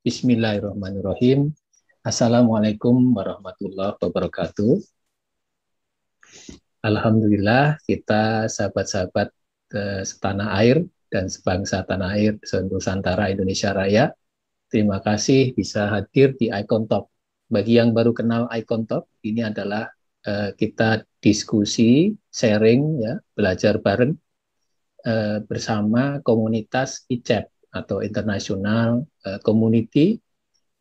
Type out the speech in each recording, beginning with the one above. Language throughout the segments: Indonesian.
Bismillahirrahmanirrahim. Assalamualaikum warahmatullahi wabarakatuh. Alhamdulillah kita sahabat-sahabat setanah air dan sebangsa tanah air Nusantara Indonesia Raya. Terima kasih bisa hadir di Icon Talk. Bagi yang baru kenal Icon Talk, ini adalah kita diskusi, sharing, ya, belajar bareng bersama komunitas ICEP atau International Community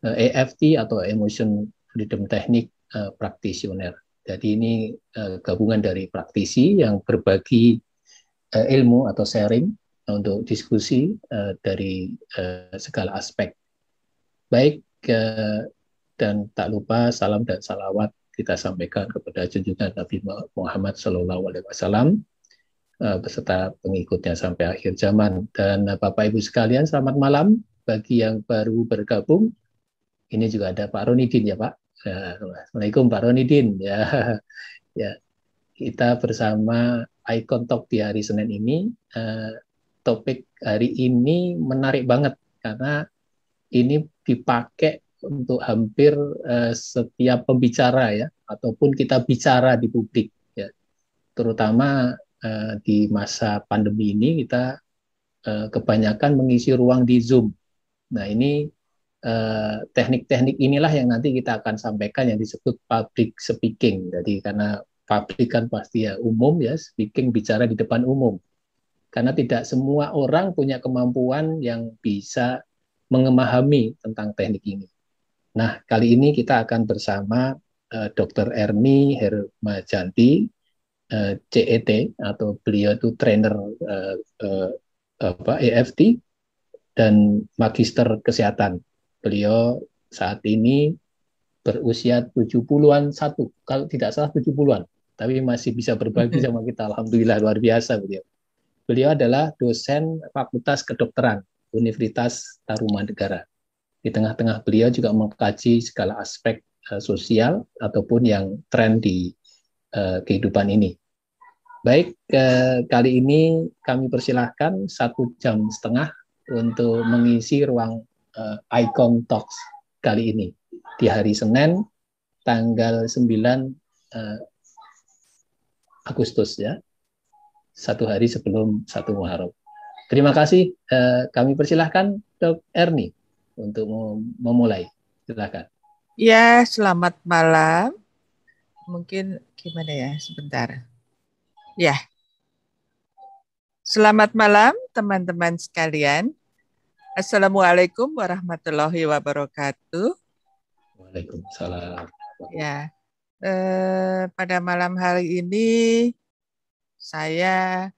EFT atau Emotion Freedom Technique Practitioner. Jadi ini gabungan dari praktisi yang berbagi ilmu atau sharing untuk diskusi dari segala aspek. Baik, dan tak lupa salam dan salawat kita sampaikan kepada junjungan Nabi Muhammad SAW beserta pengikutnya sampai akhir zaman. Dan Bapak Ibu sekalian, selamat malam. Bagi yang baru bergabung, ini juga ada Pak Ronidin ya Pak. Assalamualaikum Pak Ronidin. Ya, ya, kita bersama Icon Talk di hari Senin ini. Topik hari ini menarik banget karena ini dipakai untuk hampir setiap pembicara ya, ataupun kita bicara di publik ya. Terutama di masa pandemi ini kita kebanyakan mengisi ruang di Zoom. Nah ini teknik-teknik inilah yang nanti kita akan sampaikan yang disebut public speaking. Jadi karena public kan pasti ya umum ya, speaking bicara di depan umum. Karena tidak semua orang punya kemampuan yang bisa memahami tentang teknik ini. Nah, kali ini kita akan bersama Dr. Erni Hermajanti, CET, atau beliau itu trainer EFT dan magister kesehatan. Beliau saat ini berusia 70-an satu, kalau tidak salah 70-an, tapi masih bisa berbagi sama kita. Alhamdulillah, luar biasa beliau. Beliau adalah dosen Fakultas Kedokteran Universitas Tarumanegara. Di tengah-tengah beliau juga mengkaji segala aspek sosial ataupun yang tren di kehidupan ini. Baik, kali ini kami persilahkan 1,5 jam untuk mengisi ruang Icon Talks kali ini di hari Senin tanggal 9 Agustus ya, satu hari sebelum 1 Muharram. Terima kasih, kami persilahkan Dr. Erni untuk memulai. Silakan. Ya, selamat malam. Mungkin gimana ya, sebentar. Ya, selamat malam teman-teman sekalian. Assalamualaikum warahmatullahi wabarakatuh. Waalaikumsalam. Ya, pada malam hari ini saya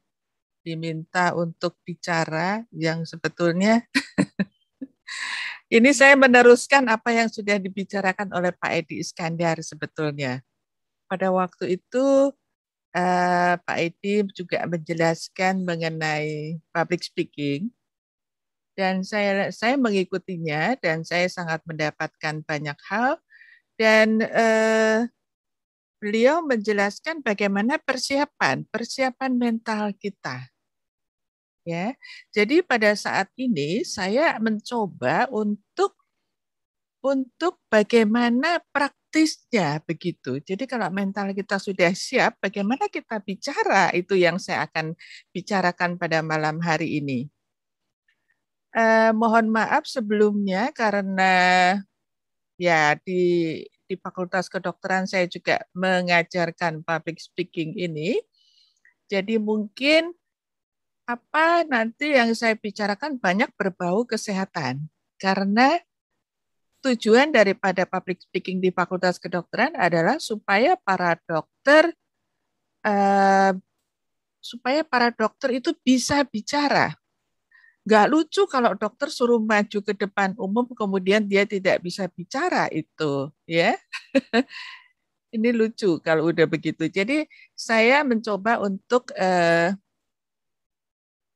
diminta untuk bicara yang sebetulnya ini saya meneruskan apa yang sudah dibicarakan oleh Pak Edi Iskandar sebetulnya. Pada waktu itu Pak Edi juga menjelaskan mengenai public speaking dan saya mengikutinya dan saya sangat mendapatkan banyak hal dan beliau menjelaskan bagaimana persiapan mental kita. Ya, jadi pada saat ini saya mencoba untuk bagaimana praktisnya begitu. Jadi kalau mental kita sudah siap, bagaimana kita bicara, itu yang saya akan bicarakan pada malam hari ini. Mohon maaf sebelumnya karena ya di Fakultas Kedokteran saya juga mengajarkan public speaking ini. Jadi mungkin apa nanti yang saya bicarakan banyak berbau kesehatan. Karena tujuan daripada public speaking di Fakultas Kedokteran adalah supaya para dokter itu bisa bicara. Nggak lucu kalau dokter suruh maju ke depan umum kemudian dia tidak bisa bicara itu, ya. Ini lucu kalau udah begitu. Jadi saya mencoba untuk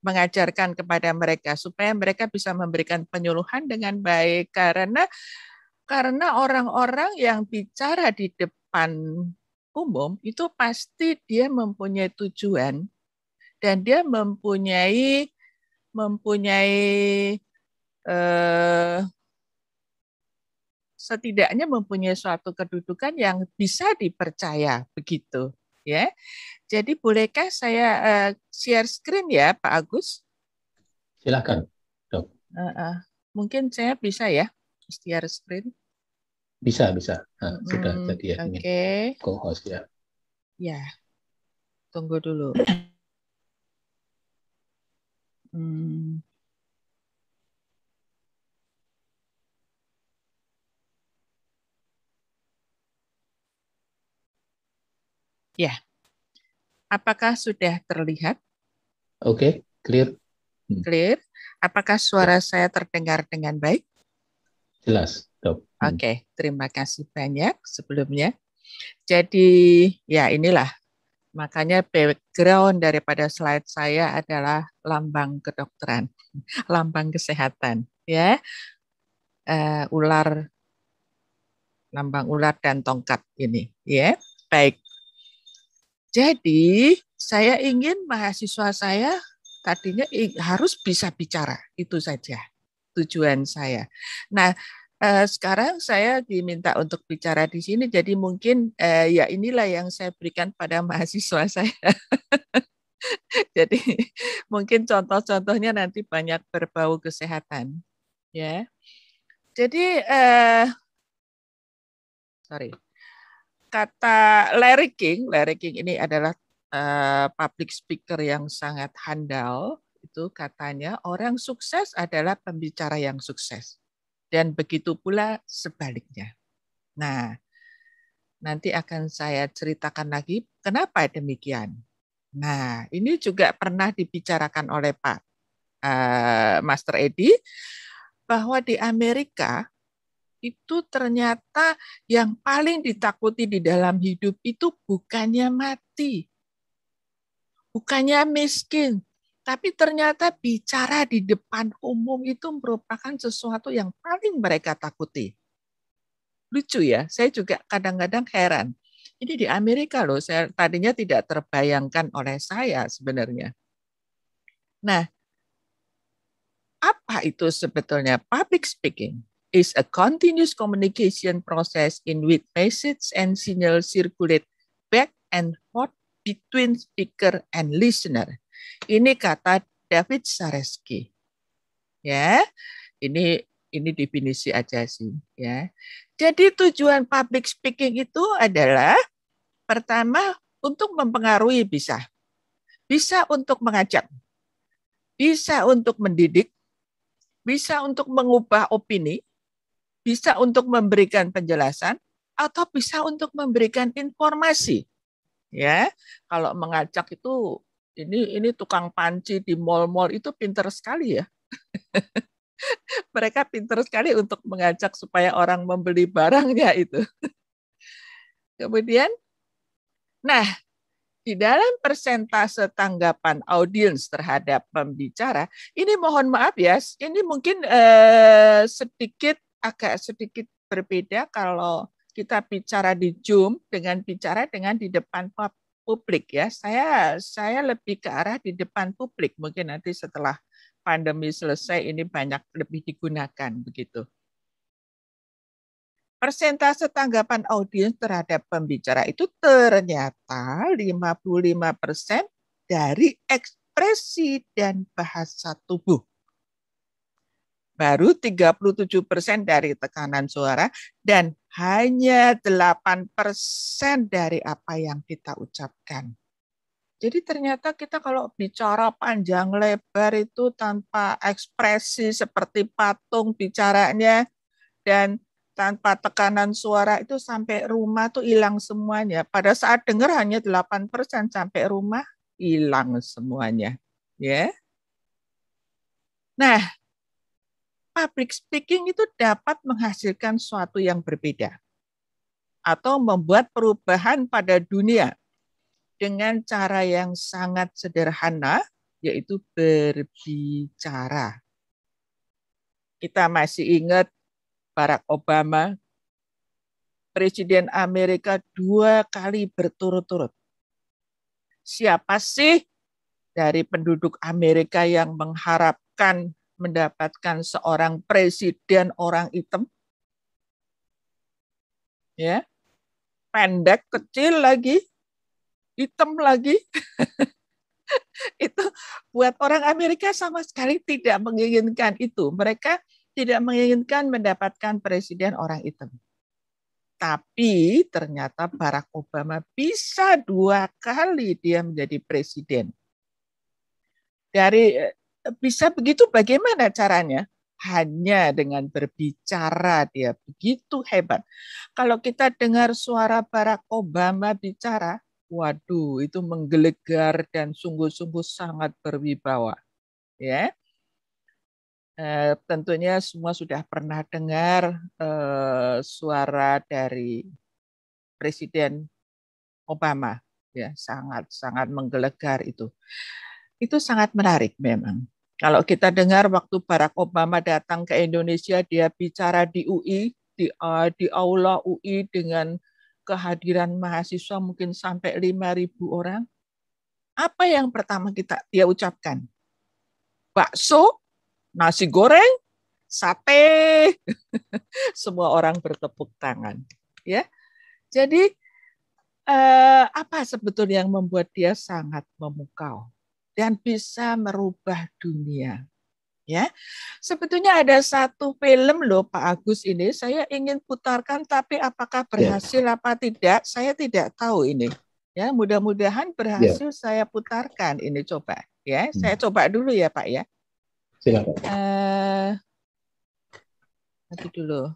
mengajarkan kepada mereka supaya mereka bisa memberikan penyuluhan dengan baik karena orang-orang yang bicara di depan umum itu pasti dia mempunyai tujuan dan dia mempunyai setidaknya mempunyai suatu kedudukan yang bisa dipercaya begitu, ya. Jadi bolehkah saya share screen ya, Pak Agus? Silakan, Dok. Mungkin saya bisa ya share screen. Bisa. Nah, sudah jadi admin. Oke. Co-host ya. Ya, tunggu dulu. Ya, apakah sudah terlihat? Oke, clear. Clear. Apakah suara saya terdengar dengan baik? Jelas, Dok. Oke, terima kasih banyak sebelumnya. Jadi, ya inilah. Makanya background daripada slide saya adalah lambang kedokteran, lambang kesehatan, ya. Ular, lambang ular dan tongkat ini, ya. Baik. Jadi, saya ingin mahasiswa saya tadinya harus bisa bicara, itu saja tujuan saya. Nah, sekarang saya diminta untuk bicara di sini, jadi mungkin ya inilah yang saya berikan pada mahasiswa saya. Jadi mungkin contoh-contohnya nanti banyak berbau kesehatan, ya. Jadi kata Larry King ini adalah public speaker yang sangat handal. Itu katanya orang sukses adalah pembicara yang sukses. Dan begitu pula sebaliknya. Nah, nanti akan saya ceritakan lagi kenapa demikian. Nah, ini juga pernah dibicarakan oleh Pak Master Edi, bahwa di Amerika itu ternyata yang paling ditakuti di dalam hidup itu bukannya mati, bukannya miskin, tapi ternyata bicara di depan umum itu merupakan sesuatu yang paling mereka takuti. Lucu ya, saya juga kadang-kadang heran. Ini di Amerika loh, saya tadinya tidak terbayangkan oleh saya sebenarnya. Nah, apa itu sebetulnya public speaking? Is a continuous communication process in which message and signal circulate back and forth between speaker and listener. Ini kata David Sareski. Ya, ini definisi aja sih. Ya, jadi tujuan public speaking itu adalah pertama untuk mempengaruhi bisa untuk mengajak, bisa untuk mendidik, bisa untuk mengubah opini, bisa untuk memberikan penjelasan, atau bisa untuk memberikan informasi. Ya, kalau mengajak itu ini tukang panci di mal-mal itu pintar sekali ya. Mereka pintar sekali untuk mengajak supaya orang membeli barangnya itu. Kemudian, nah, di dalam persentase tanggapan audiens terhadap pembicara, ini mohon maaf ya, ini mungkin agak sedikit berbeda kalau kita bicara di Zoom dengan bicara dengan di depan publik ya. Saya lebih ke arah di depan publik. Mungkin nanti setelah pandemi selesai ini banyak lebih digunakan begitu. Persentase tanggapan audiens terhadap pembicara itu ternyata 55% dari ekspresi dan bahasa tubuh. Baru 37% dari tekanan suara dan hanya 8% dari apa yang kita ucapkan. Jadi ternyata kita kalau bicara panjang lebar itu tanpa ekspresi seperti patung bicaranya dan tanpa tekanan suara itu sampai rumah tuh hilang semuanya. Pada saat dengar hanya 8%, sampai rumah hilang semuanya. Ya. Nah, public speaking itu dapat menghasilkan sesuatu yang berbeda atau membuat perubahan pada dunia dengan cara yang sangat sederhana, yaitu berbicara. Kita masih ingat Barack Obama, Presiden Amerika 2 kali berturut-turut. Siapa sih dari penduduk Amerika yang mengharapkan mendapatkan seorang presiden orang hitam? ya, pendek, kecil lagi, hitam lagi. Itu buat orang Amerika sama sekali tidak menginginkan itu. Mereka tidak menginginkan mendapatkan presiden orang hitam. Tapi ternyata Barack Obama bisa 2 kali dia menjadi presiden. Bisa begitu bagaimana caranya? Hanya dengan berbicara dia begitu hebat. Kalau kita dengar suara Barack Obama bicara, waduh, itu menggelegar dan sungguh-sungguh sangat berwibawa. Ya, tentunya semua sudah pernah dengar suara dari Presiden Obama, ya sangat menggelegar itu. Itu sangat menarik memang. Kalau kita dengar waktu Barack Obama datang ke Indonesia, dia bicara di UI, di aula UI dengan kehadiran mahasiswa mungkin sampai 5.000 orang. Apa yang pertama dia ucapkan? Bakso, nasi goreng, sate. Semua orang bertepuk tangan. Ya, jadi apa sebetulnya yang membuat dia sangat memukau dan bisa merubah dunia? Ya, sebetulnya ada satu film loh Pak Agus ini saya ingin putarkan, tapi apakah berhasil apa tidak saya tidak tahu ini. Ya, mudah-mudahan berhasil saya putarkan ini, coba ya. Saya coba dulu ya Pak ya. Silakan. Nanti dulu.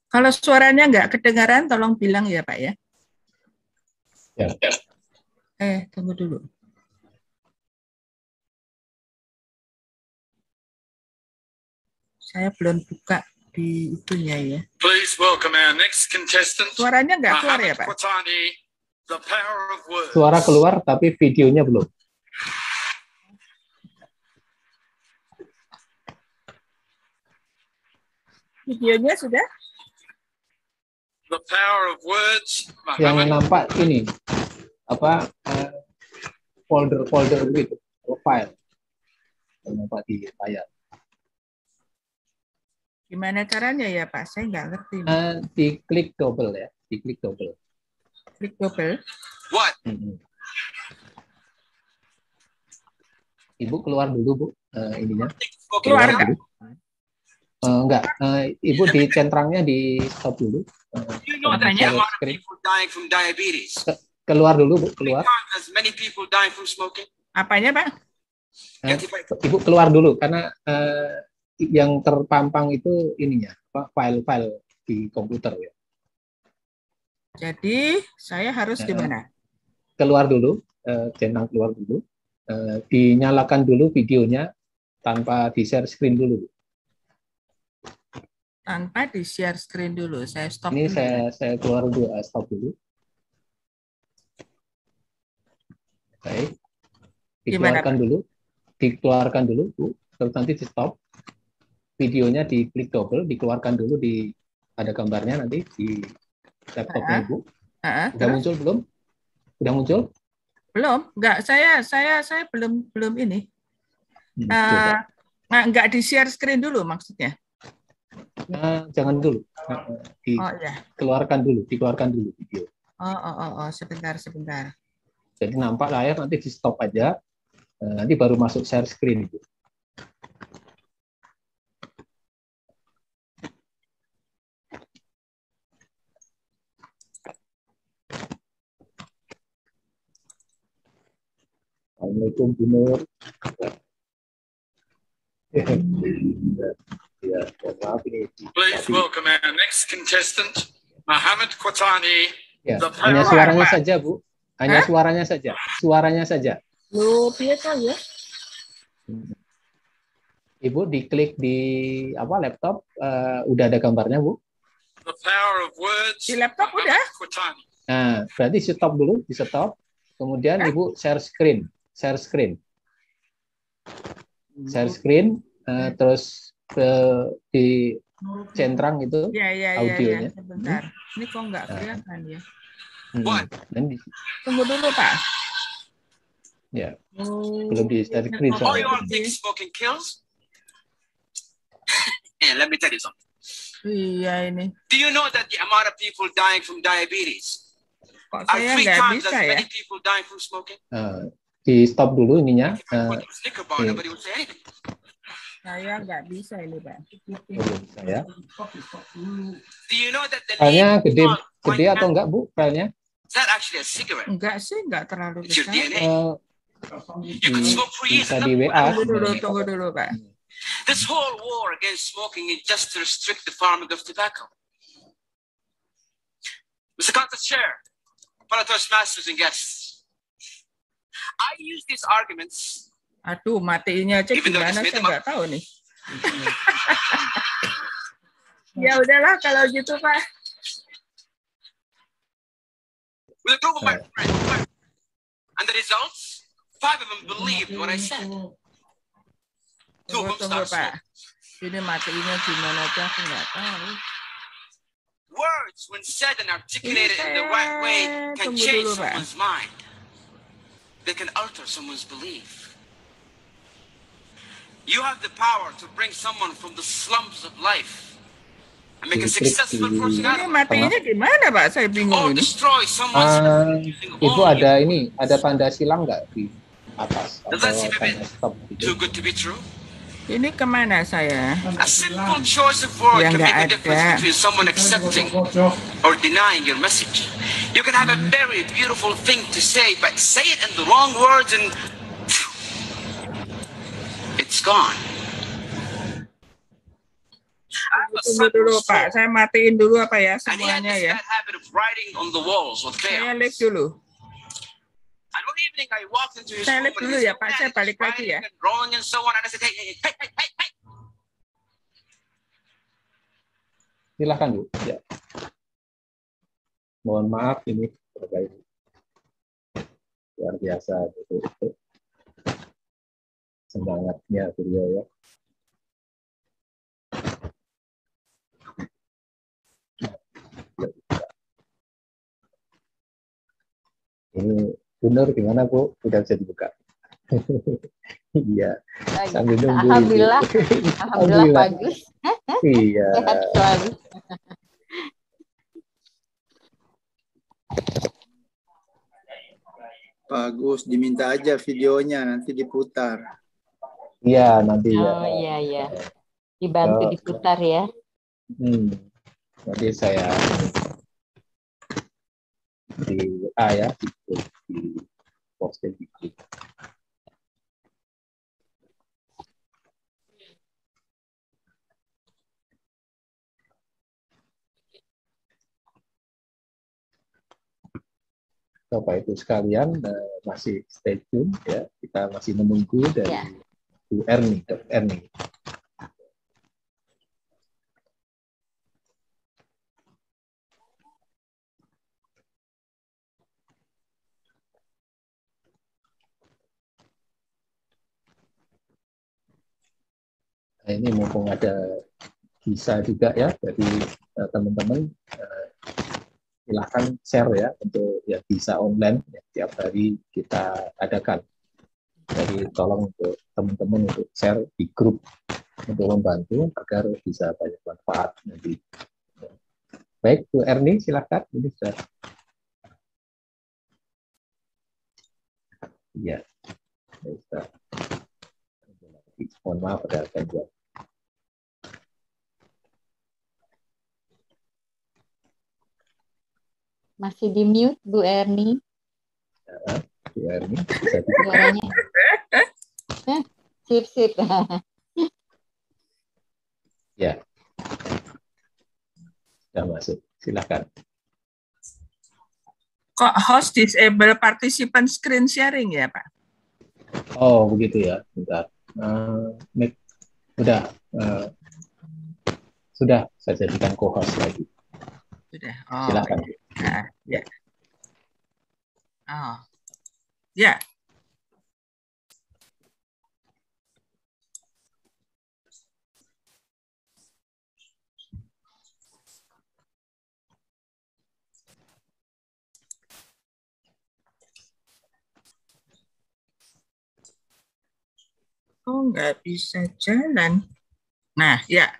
Kalau suaranya nggak kedengaran, tolong bilang ya Pak ya. Ya. Tunggu dulu. Saya belum buka di itunya ya. Please welcome our next contestant. Suaranya nggak keluar ya Pak? Suara keluar, tapi videonya belum. Videonya sudah? The power of words. Yang nampak ini apa folder gitu, file yang nampak di layar. Gimana caranya ya Pak? Saya nggak ngerti. Diklik double ya, diklik double. Klik double. What? Ibu keluar dulu Bu, ininya. Keluar dulu. Enggak, Ibu di centrangnya di stop dulu. Keluar dulu Bu, keluar. Apanya Pak? Ibu keluar dulu karena yang terpampang itu ininya, file-file di komputer ya. Jadi saya harus gimana? Keluar dulu, centang keluar dulu, dinyalakan dulu videonya tanpa di share screen dulu. Tanpa di share screen dulu, saya stop. Ini dulu. saya keluar dulu, stop dulu. Baik, dikeluarkan dulu Bu, terus nanti di stop. Videonya diklik double, dikeluarkan dulu, ada gambarnya nanti di laptopnya Ibu. Sudah muncul belum? Sudah muncul? Belum, enggak. Saya belum ini. Enggak di share screen dulu maksudnya. Jangan dulu. Dikeluarkan dulu video. Sebentar. Jadi nampak layar, nanti di stop aja. Nanti baru masuk share screen Ibu. Assalamualaikum Bu Nur. Ya, maaf ini. Please welcome our next contestant, Muhammad Qatani. Ya, hanya suaranya saja Bu. Hanya suaranya saja. Suaranya saja. Loh, biasa ya. Ibu diklik di laptop, udah ada gambarnya Bu. The power of words. Di laptop udah. Nah, berarti stop dulu, di stop. Kemudian Ibu share screen. share screen, terus di centrang itu audionya. Sebentar. Ini kok nggak kelihatan ya? Tunggu dulu, Pak. Ya, belum di share screen. Oh, you all think smoking kills? Yeah, let me tell you something. Iya ini. Do you know that the amount of people dying from diabetes are 3 times as many people dying from smoking? Di stop dulu ininya. Saya nggak bisa ini, Pak. Saya. Do you know that the filenya gede atau enggak, Bu, filenya? Is that actually a cigarette? Enggak sih, enggak terlalu It's your besar. DNA. You can smoke for years. Bisa di WA. Tunggu dulu, Pak. This whole war against smoking is just to restrict the farming of tobacco. Mr. Contest Chair, fellow Toastmasters and guests, I use these arguments. Aduh, matiinnya aja gimana, saya nggak tahu nih. Ya udahlah kalau gitu, Pak. With a group of my friends. And the results, 5 of them believed what I said. Tunggu, Pak. Ini matiinnya gimana aja, aku nggak tahu. Words, when said and articulated in the right way, can change someone's mind. They can alter someone's belief. You have the power to bring someone from the slums of life and make a successful person out of it. Matinya gimana, Pak? Saya bingung ini. Destroy someone's Ibu ada tanda silang nggak di atas? Does that seem a bit too good to be true? Ini kemana saya? A simple choice of words can make a difference between someone accepting or denying your message. You can have a very beautiful thing to say, but say it in the wrong words and it's gone. Tunggu dulu, Pak. Saya matiin dulu apa ya semuanya ya. Saya live dulu. Saya live dulu ya, Pak. Saya balik lagi ya. Silahkan, Bu. Ya. Mohon maaf ini luar biasa itu. Semangatnya beliau ya. Ini benar gimana, Bu? Udah bisa dibuka. Iya. Sambil nunggu. Alhamdulillah. Alhamdulillah bagus. Iya. Sehat selalu. Bagus, diminta aja videonya nanti diputar. Iya, nanti ya. Oh iya. Dibantu diputar ya. Nanti saya di WA ya, di posting di Bapak Ibu sekalian, masih stay tune ya. Kita masih menunggu dari Bu Erni, Dr. Erni. Nah, ini mumpung ada Gisa juga ya dari teman-teman, silahkan share ya untuk ya Gisa online ya, tiap hari kita adakan. Jadi tolong untuk teman-teman untuk share di grup untuk membantu agar bisa banyak manfaat nanti. Baik, Bu Erni silahkan. Ini sudah. Iya. Sudah. Mohon maaf ada gangguan. Masih di mute, Bu Erni. Ya, Bu Erni bisa suaranya. Sip. Ya. Sudah masuk. Silakan. Kok host disable participant screen sharing ya, Pak? Oh, begitu ya. Bentar. Sudah saya jadikan co-host lagi. Sudah. Silakan. Ya. Oh. Ya. Oh, nggak bisa jalan. Nah, ya.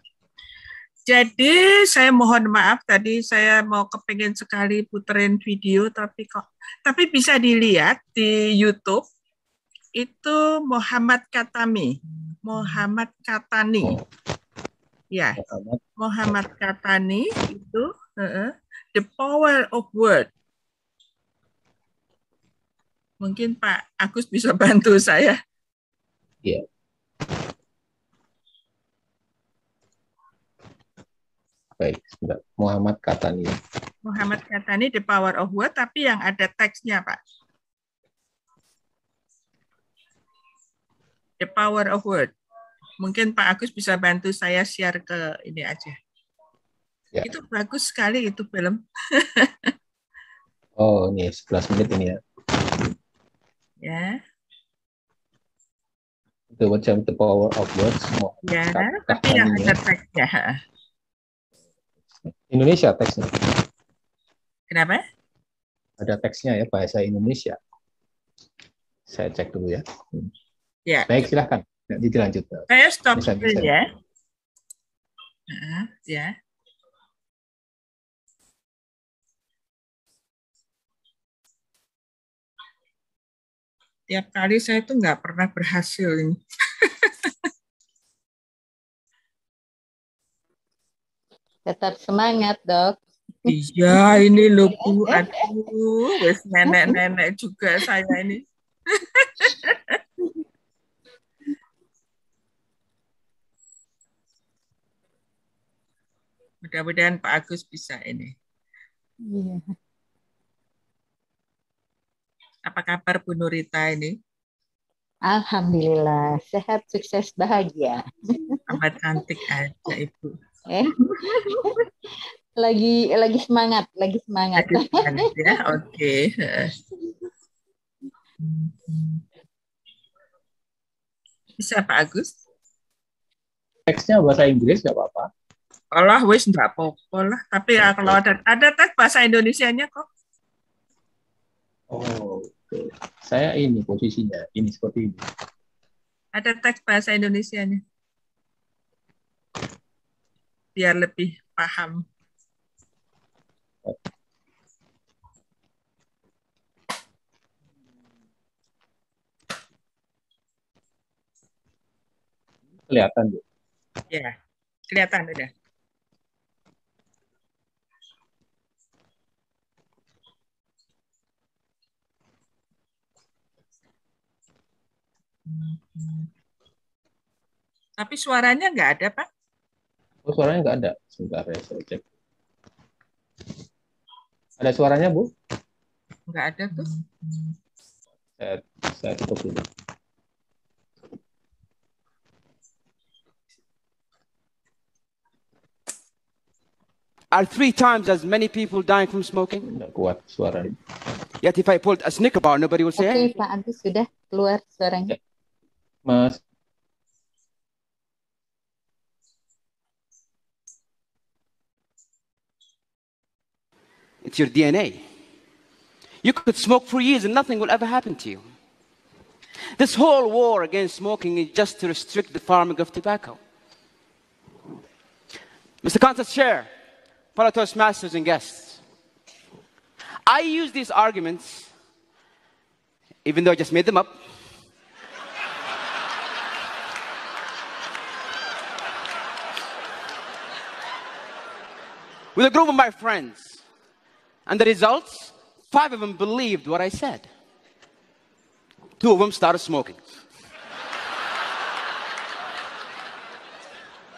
Jadi saya mohon maaf tadi saya mau kepengen sekali puterin video tapi bisa dilihat di YouTube itu Muhammad Katami. Muhammad Katani. Ya. Muhammad Katani itu The Power of Word. Mungkin Pak Agus bisa bantu saya. Iya. Baik, sebentar. Muhammad Katani. Muhammad Katani The Power of Word, tapi yang ada teksnya, Pak. The Power of Word. Mungkin Pak Agus bisa bantu saya share ke ini aja. Ya. Itu bagus sekali itu film. Oh, ini 11 menit ini ya. Ya. Itu macam The Power of Words. Ya, tapi yang ada teksnya. Indonesia teksnya. Kenapa? Ada teksnya ya, bahasa Indonesia. Saya cek dulu ya. Ya. Baik, silahkan. Nanti dilanjut. Saya stop dulu ya. Ya. Tiap kali saya tuh nggak pernah berhasil ini. Tetap semangat, Dok. Iya, ini loh Bu. Aduh, wes nenek-nenek juga saya ini. Mudah-mudahan Pak Agus bisa ini. Iya. Apa kabar Bu Nurita ini? Alhamdulillah, sehat, sukses, bahagia. Tambah cantik aja Ibu. Lagi semangat, lagi semangat. Lagi semangat ya, oke. Bisa Pak Agus? Teksnya bahasa Inggris nggak apa-apa. Allah wis nggak apa-apa lah. Tapi ya kalau ada teks bahasa Indonesianya kok. Oh, oke. Saya ini posisinya ini seperti ini. Ada teks bahasa Indonesianya. Biar lebih paham. Kelihatan, Bu? Ya, kelihatan udah. Tapi suaranya nggak ada, Pak? Oh, suaranya nggak ada. Sebentar ya, saya cek. Ada suaranya, Bu? Nggak ada tuh. Saya tutup dulu. Are 3 times as many people dying from smoking? Nggak kuat suaranya. Yet if I pulled a Snicker bar, nobody will say Oke, Pak Agus sudah keluar suaranya. Mas. It's your DNA. You could smoke for years and nothing will ever happen to you. This whole war against smoking is just to restrict the farming of tobacco. Mr. Contest Chair, fellow Toastmasters and guests, I use these arguments, even though I just made them up, with a group of my friends. And the results, 5 of them believed what I said. 2 of them started smoking.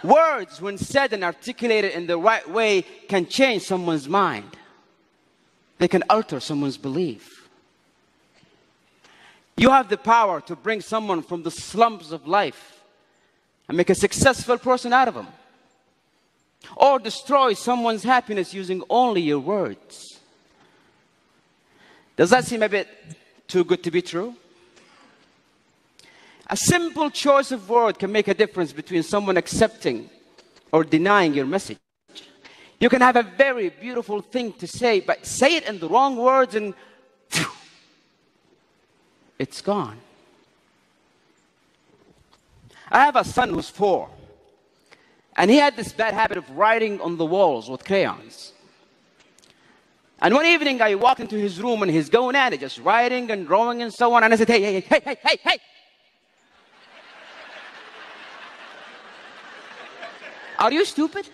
Words, when said and articulated in the right way, can change someone's mind. They can alter someone's belief. You have the power to bring someone from the slums of life and make a successful person out of them. Or destroy someone's happiness using only your words. Does that seem a bit too good to be true? A simple choice of word can make a difference between someone accepting or denying your message. You can have a very beautiful thing to say, but say it in the wrong words and it's gone. I have a son who's 4, and he had this bad habit of writing on the walls with crayons. And one evening I walked into his room and he's going at it, just writing and drawing and so on. And I said, hey, hey, hey, hey, hey, hey. Are you stupid?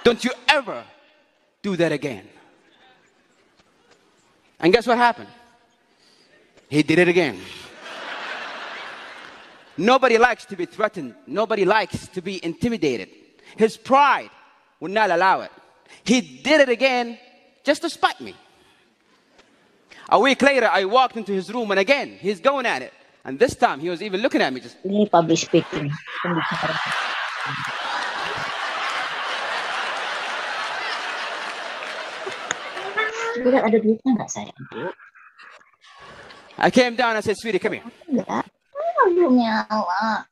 Don't you ever do that again. And guess what happened? He did it again. Nobody likes to be threatened. Nobody likes to be intimidated. His pride would not allow it. He did it again just to spite me. A week later, I walked into his room and again, he's going at it. And this time, he was even looking at me just... Ini public speaking. Sudah ada duitnya nggak sayang, Bu? I came down and said, sweetie, come here. Enggak. Belum nyala.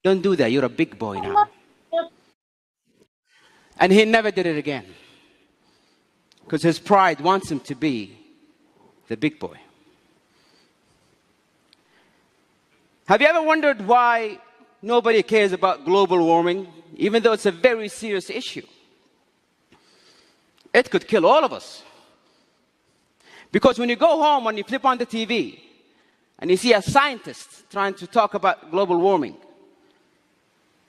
Don't do that. You're a big boy now. And he never did it again. Because his pride wants him to be the big boy. Have you ever wondered why nobody cares about global warming, even though it's a very serious issue? It could kill all of us. Because when you go home and you flip on the TV and you see a scientist trying to talk about global warming,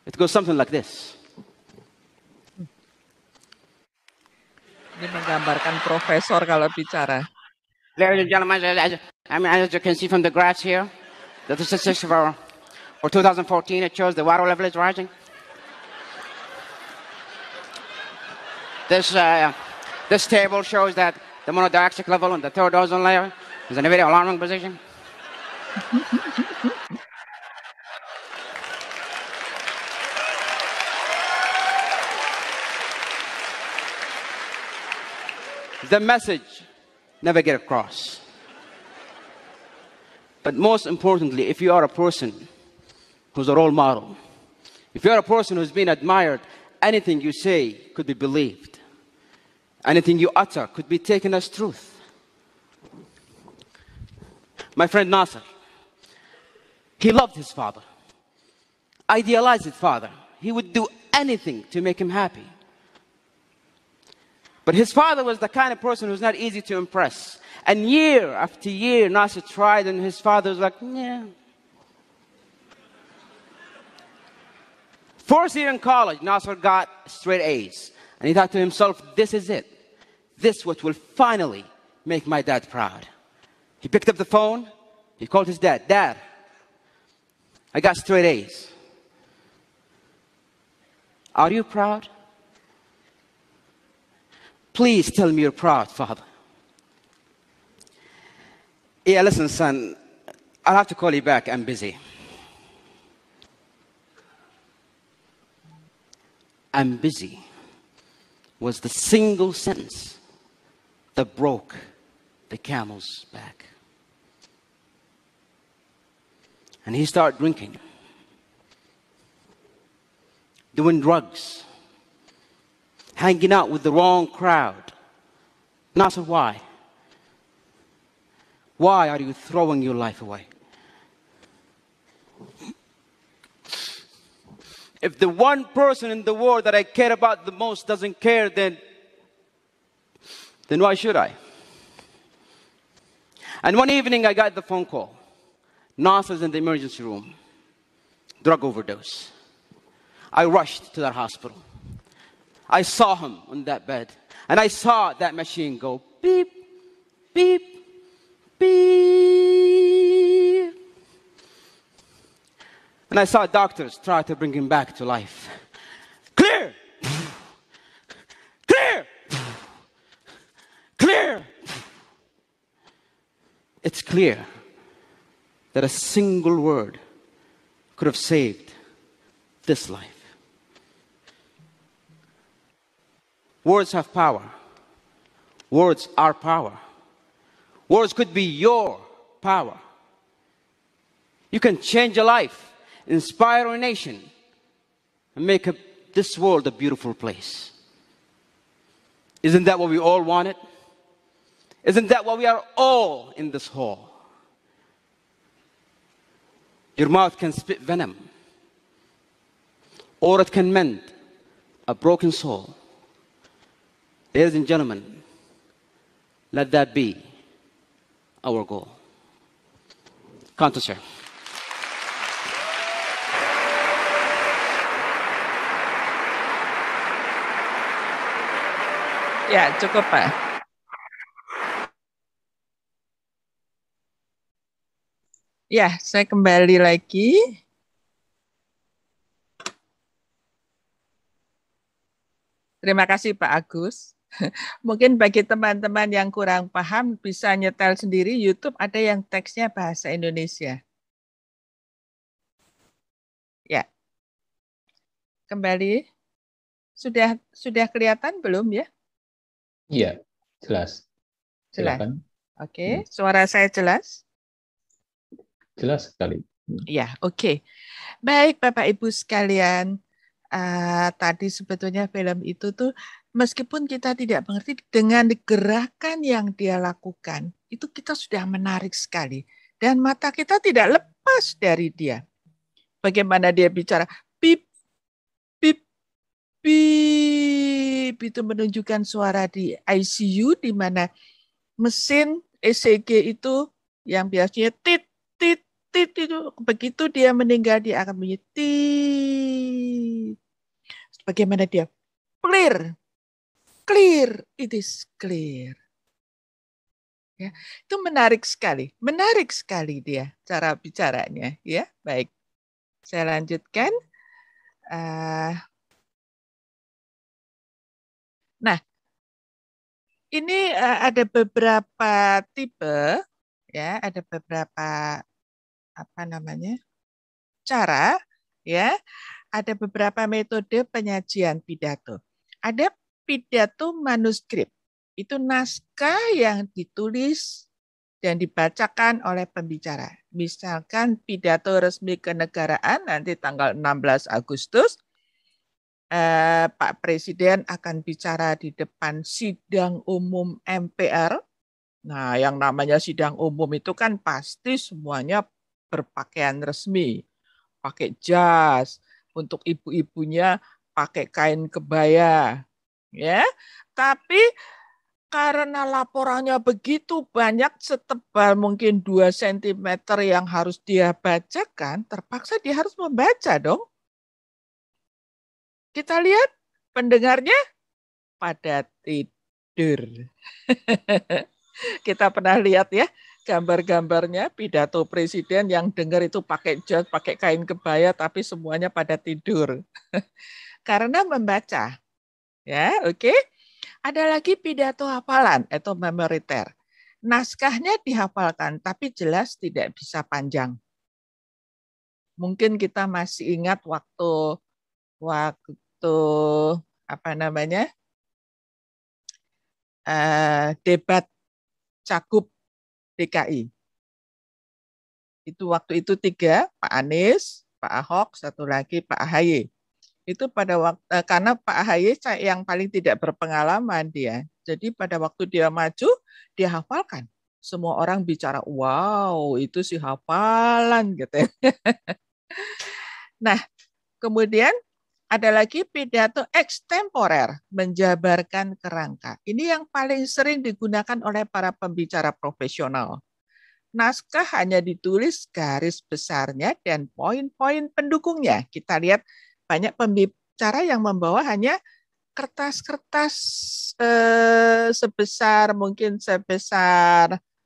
it goes something like this. Ini menggambarkan profesor kalau bicara. Ladies and gentlemen, as you can see from the graphs here, the statistics for 2014, it shows the water level is rising. This table shows that the monodiaxic level on the third ozone layer is in a very alarming position. The message never get across. But most importantly, if you are a person who's a role model, if you're a person who's been admired, anything you say could be believed. Anything you utter could be taken as truth. My friend Nasser, he loved his father, idealized his father. He would do anything to make him happy. But his father was the kind of person who's not easy to impress. And year after year, Nasser tried, and his father was like, yeah. First year in college, Nasser got straight A's. And he thought to himself, this is it. This is what will finally make my dad proud. He picked up the phone. He called his dad. Dad, I got straight A's. Are you proud? Please tell me you're proud, Father. Yeah, listen, son, I'll have to call you back. I'm busy. I'm busy was the single sentence that broke the camel's back. And he started drinking, doing drugs, hanging out with the wrong crowd. And I said, why? Why are you throwing your life away? If the one person in the world that I care about the most doesn't care, then why should I? And one evening I got the phone call. Nasser's in the emergency room, drug overdose. I rushed to that hospital. I saw him on that bed, and I saw that machine go beep, beep, beep. And I saw doctors try to bring him back to life. Clear! Clear! Clear! It's clear that a single word could have saved this life. Words have power. Words are power. Words could be your power. You can change a life, inspire a nation, and make this world a beautiful place. Isn't that what we all wanted? Isn't that what we are all in this hall? Your mouth can spit venom, or it can mend a broken soul. Ladies and gentlemen, let that be our goal. Council Chair. Ya, cukup Pak. Ya, saya kembali lagi. Terima kasih Pak Agus. Mungkin bagi teman-teman yang kurang paham bisa nyetel sendiri, YouTube ada yang teksnya bahasa Indonesia. Ya. Kembali. Sudah kelihatan belum ya? Iya, jelas. Jelas. Silakan. Oke, suara saya jelas? Jelas sekali. Ya, oke. Baik Bapak Ibu sekalian, tadi sebetulnya film itu tuh meskipun kita tidak mengerti dengan gerakan yang dia lakukan, itu kita sudah menarik sekali. Dan mata kita tidak lepas dari dia. Bagaimana dia bicara, pip, pip, pip, itu menunjukkan suara di ICU di mana mesin ECG itu yang biasanya tit, tit, tit itu begitu dia meninggal dia akan bunyi tit. Bagaimana dia clear, clear, it is clear. Ya, itu menarik sekali dia cara bicaranya. Ya, baik. Saya lanjutkan. Nah, ini ada beberapa tipe, ya, ada beberapa cara, ya, ada beberapa metode penyajian pidato. Ada pidato manuskrip, itu naskah yang ditulis dan dibacakan oleh pembicara. Misalkan pidato resmi kenegaraan nanti tanggal 16 Agustus, Pak Presiden akan bicara di depan sidang umum MPR. Nah, yang namanya sidang umum itu kan pasti semuanya berpakaian resmi, pakai jas, untuk ibu-ibunya pakai kain kebaya, ya. Tapi karena laporannya begitu banyak, setebal mungkin 2 cm yang harus dia bacakan, terpaksa dia harus membaca dong. Kita lihat pendengarnya pada tidur. Kita pernah lihat ya gambar-gambarnya pidato presiden yang dengar itu pakai jas, pakai kain kebaya, tapi semuanya pada tidur. Karena membaca. Ya, oke. Ada lagi pidato hafalan atau memoriter. Naskahnya dihafalkan, tapi jelas tidak bisa panjang. Mungkin kita masih ingat waktu debat Cagup DKI. Itu waktu itu 3, Pak Anies, Pak Ahok, satu lagi Pak AHY. Itu pada waktu karena Pak AHY yang paling tidak berpengalaman dia. Jadi pada waktu dia maju, dia hafalkan. Semua orang bicara, wow, itu sih hafalan gitu. Nah, kemudian ada lagi pidato ekstemporer, menjabarkan kerangka. Ini yang paling sering digunakan oleh para pembicara profesional. Naskah hanya ditulis garis besarnya dan poin-poin pendukungnya. Kita lihat banyak pembicara yang membawa hanya kertas-kertas sebesar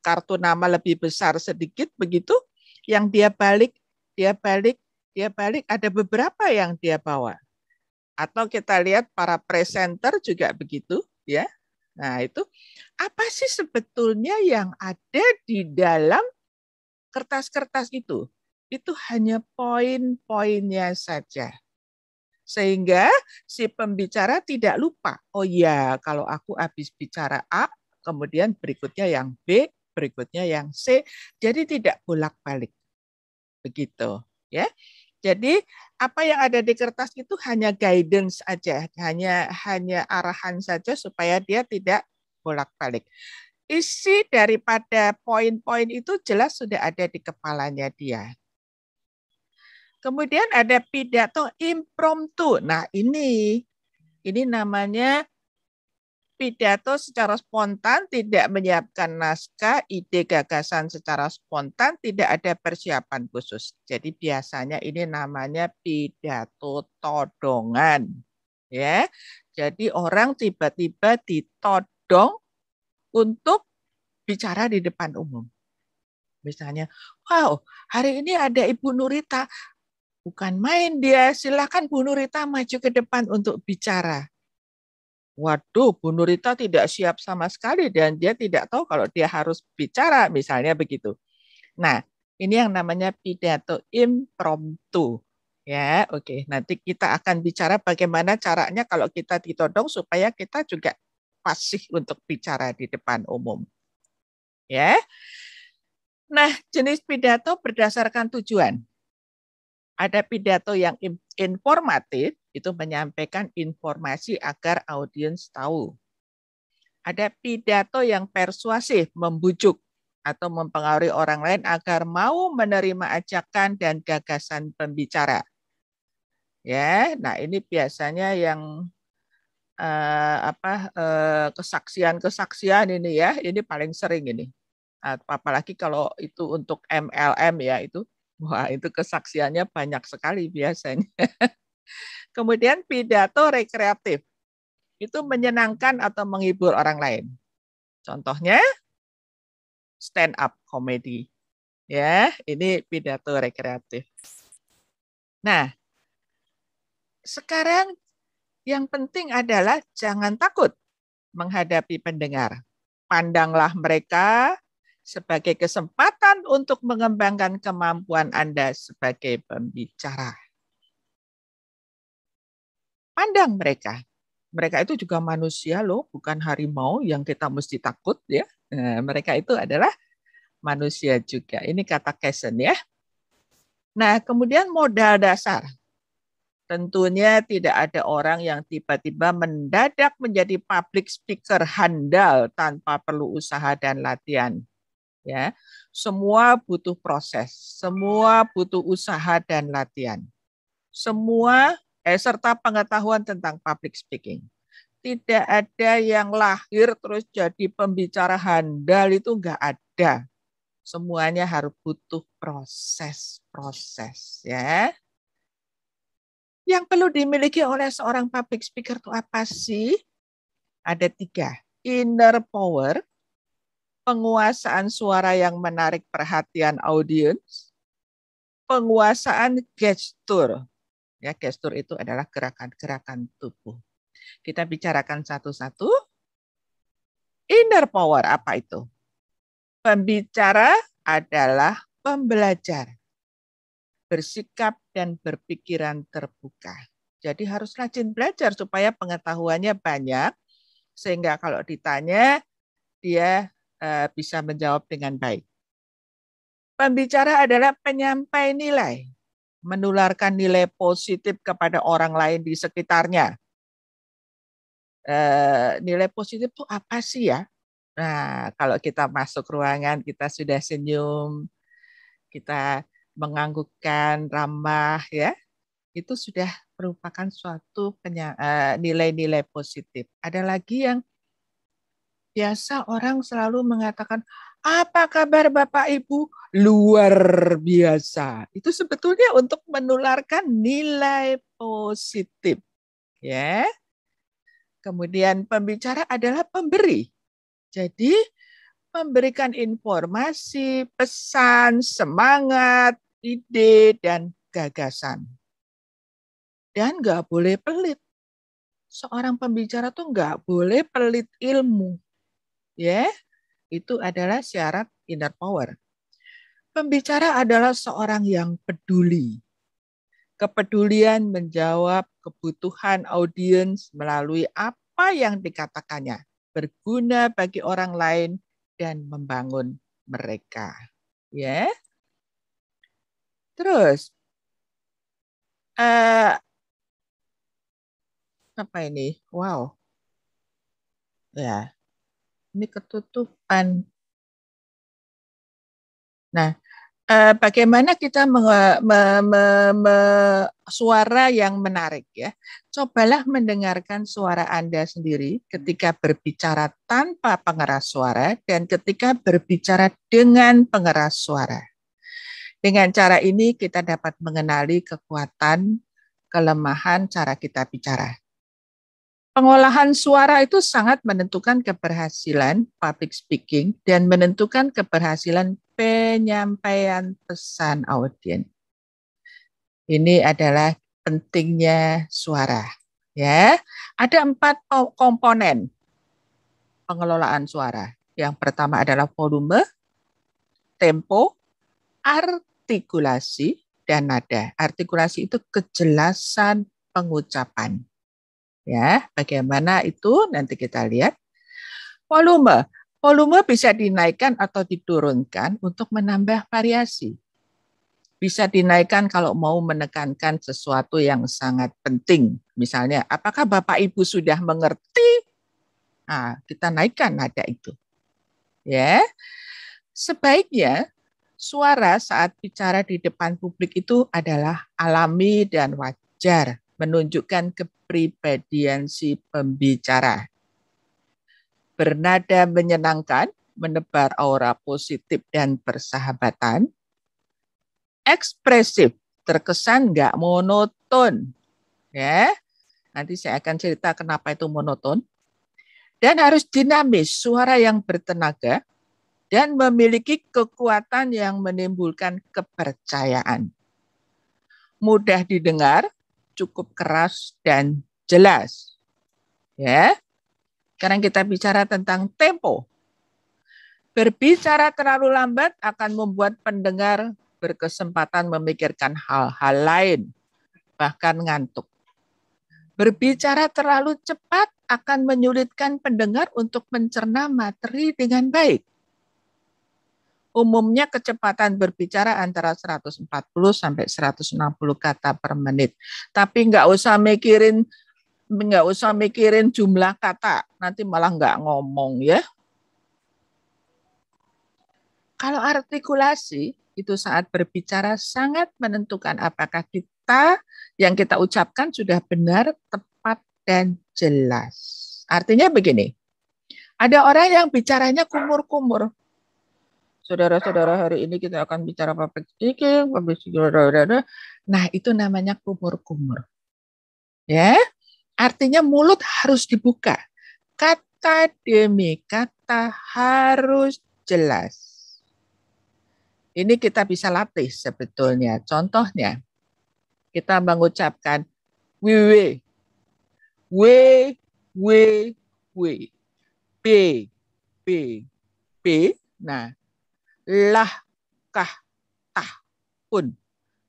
kartu nama lebih besar sedikit begitu, yang dia balik, ada beberapa yang dia bawa. Atau kita lihat para presenter juga begitu, ya. Nah, itu apa sih sebetulnya yang ada di dalam kertas-kertas itu? Itu hanya poin-poinnya saja. Sehingga si pembicara tidak lupa. Oh iya, kalau aku habis bicara A, kemudian berikutnya yang B, berikutnya yang C. Jadi tidak bolak-balik. Begitu, ya. Jadi apa yang ada di kertas itu hanya guidance aja, hanya arahan saja supaya dia tidak bolak-balik. Isi daripada poin-poin itu jelas sudah ada di kepalanya dia. Kemudian ada pidato impromptu. Nah, ini namanya pidato secara spontan, tidak menyiapkan naskah, ide gagasan secara spontan, tidak ada persiapan khusus. Jadi biasanya ini namanya pidato todongan. Ya. Jadi orang tiba-tiba ditodong untuk bicara di depan umum. Misalnya, wow, hari ini ada Ibu Nurita. Bukan main dia, silakan Bu Nurita maju ke depan untuk bicara. Waduh, Bu Nurita tidak siap sama sekali dan dia tidak tahu kalau dia harus bicara, misalnya begitu. Nah, ini yang namanya pidato impromptu. Ya, oke. Nanti kita akan bicara bagaimana caranya kalau kita ditodong supaya kita juga fasih untuk bicara di depan umum. Ya. Nah, jenis pidato berdasarkan tujuan. Ada pidato yang informatif, itu menyampaikan informasi agar audiens tahu. Ada pidato yang persuasif, membujuk atau mempengaruhi orang lain agar mau menerima ajakan dan gagasan pembicara. Ya, nah ini biasanya yang kesaksian-kesaksian ini ya, ini paling sering ini. Apalagi kalau itu untuk MLM ya itu, wah itu kesaksiannya banyak sekali biasanya. Kemudian pidato rekreatif. Itu menyenangkan atau menghibur orang lain. Contohnya stand up comedy. Ya, ini pidato rekreatif. Nah, sekarang yang penting adalah jangan takut menghadapi pendengar. Pandanglah mereka sebagai kesempatan untuk mengembangkan kemampuan Anda sebagai pembicara. Pandang mereka. Mereka itu juga manusia loh, bukan harimau yang kita mesti takut ya. Nah, mereka itu adalah manusia juga. Ini kata Casson ya. Nah, kemudian modal dasar. Tentunya tidak ada orang yang tiba-tiba mendadak menjadi public speaker handal tanpa perlu usaha dan latihan. Ya, semua butuh proses, semua butuh usaha dan latihan. Semua serta pengetahuan tentang public speaking. Tidak ada yang lahir terus jadi pembicara handal, itu enggak ada. Semuanya harus butuh proses ya. Yang perlu dimiliki oleh seorang public speaker itu apa sih? Ada 3. Inner power, penguasaan suara yang menarik perhatian audiens, penguasaan gestur. Ya, gestur itu adalah gerakan-gerakan tubuh. Kita bicarakan satu-satu. Inner power apa itu? Pembicara adalah pembelajar. Bersikap dan berpikiran terbuka. Jadi harus rajin belajar supaya pengetahuannya banyak, sehingga kalau ditanya, dia bisa menjawab dengan baik. Pembicara adalah penyampai nilai, menularkan nilai positif kepada orang lain di sekitarnya. Nilai positif itu apa sih ya? Nah, kalau kita masuk ruangan, kita sudah senyum, kita menganggukkan, ramah, ya, itu sudah merupakan suatu nilai-nilai positif. Ada lagi yang biasa orang selalu mengatakan, apa kabar Bapak Ibu? Luar biasa. Itu sebetulnya untuk menularkan nilai positif. Ya. Kemudian pembicara adalah pemberi. Jadi memberikan informasi, pesan, semangat, ide, dan gagasan. Dan nggak boleh pelit. Seorang pembicara tuh nggak boleh pelit ilmu. Ya, itu adalah syarat inner power. Pembicara adalah seorang yang peduli. Kepedulian menjawab kebutuhan audiens melalui apa yang dikatakannya, berguna bagi orang lain dan membangun mereka. Ya. Terus apa ini? Wow. Ya. Ini ketutupan. Nah, Bagaimana kita suara yang menarik ya. Cobalah mendengarkan suara Anda sendiri ketika berbicara tanpa pengeras suara dan ketika berbicara dengan pengeras suara. Dengan cara ini kita dapat mengenali kekuatan, kelemahan cara kita bicara. Pengolahan suara itu sangat menentukan keberhasilan public speaking dan menentukan keberhasilan penyampaian pesan audiens. Ini adalah pentingnya suara. Ya, ada 4 komponen pengelolaan suara. Yang pertama adalah volume, tempo, artikulasi, dan nada. Artikulasi itu kejelasan pengucapan. Ya, bagaimana itu nanti kita lihat. Volume bisa dinaikkan atau diturunkan untuk menambah variasi. Bisa dinaikkan kalau mau menekankan sesuatu yang sangat penting. Misalnya, apakah Bapak Ibu sudah mengerti? Nah, kita naikkan nada itu. Ya. Sebaiknya suara saat bicara di depan publik itu adalah alami dan wajar, menunjukkan kepribadian si pembicara. Bernada menyenangkan, menebar aura positif dan persahabatan. Ekspresif, terkesan nggak monoton. Ya, nanti saya akan cerita kenapa itu monoton. Dan harus dinamis, suara yang bertenaga, dan memiliki kekuatan yang menimbulkan kepercayaan. Mudah didengar, cukup keras dan jelas. Ya. Sekarang kita bicara tentang tempo. Berbicara terlalu lambat akan membuat pendengar berkesempatan memikirkan hal-hal lain, bahkan ngantuk. Berbicara terlalu cepat akan menyulitkan pendengar untuk mencerna materi dengan baik. Umumnya kecepatan berbicara antara 140 sampai 160 kata per menit. Tapi nggak usah mikirin jumlah kata, nanti malah nggak ngomong ya. Kalau artikulasi itu saat berbicara sangat menentukan apakah yang kita ucapkan sudah benar, tepat, dan jelas. Artinya begini, ada orang yang bicaranya kumur-kumur. Saudara-saudara, hari ini kita akan bicara public speaking. Nah, itu namanya kumur-kumur. Ya, artinya mulut harus dibuka. Kata demi kata harus jelas. Ini kita bisa latih sebetulnya. Contohnya, kita mengucapkan we, b. Nah, lah, kah, tah, pun.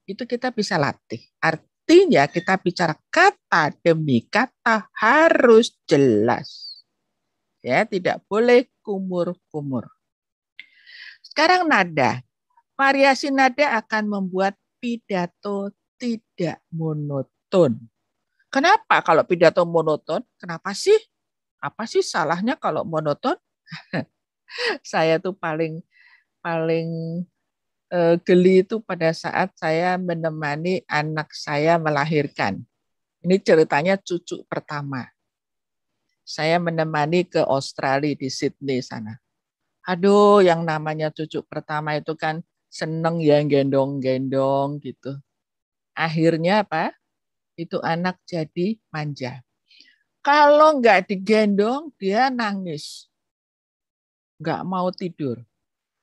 Itu kita bisa latih. Artinya kita bicara kata demi kata harus jelas. Ya, tidak boleh kumur-kumur. Sekarang nada. Variasi nada akan membuat pidato tidak monoton. Kenapa kalau pidato monoton? Kenapa sih? Apa sih salahnya kalau monoton? Saya tuh paling geli itu pada saat saya menemani anak saya melahirkan. Ini ceritanya cucu pertama. Saya menemani ke Australia di Sydney sana. Aduh, yang namanya cucu pertama itu kan seneng ya gendong-gendong gitu. Akhirnya apa? Itu anak jadi manja. Kalau nggak digendong, dia nangis. Nggak mau tidur.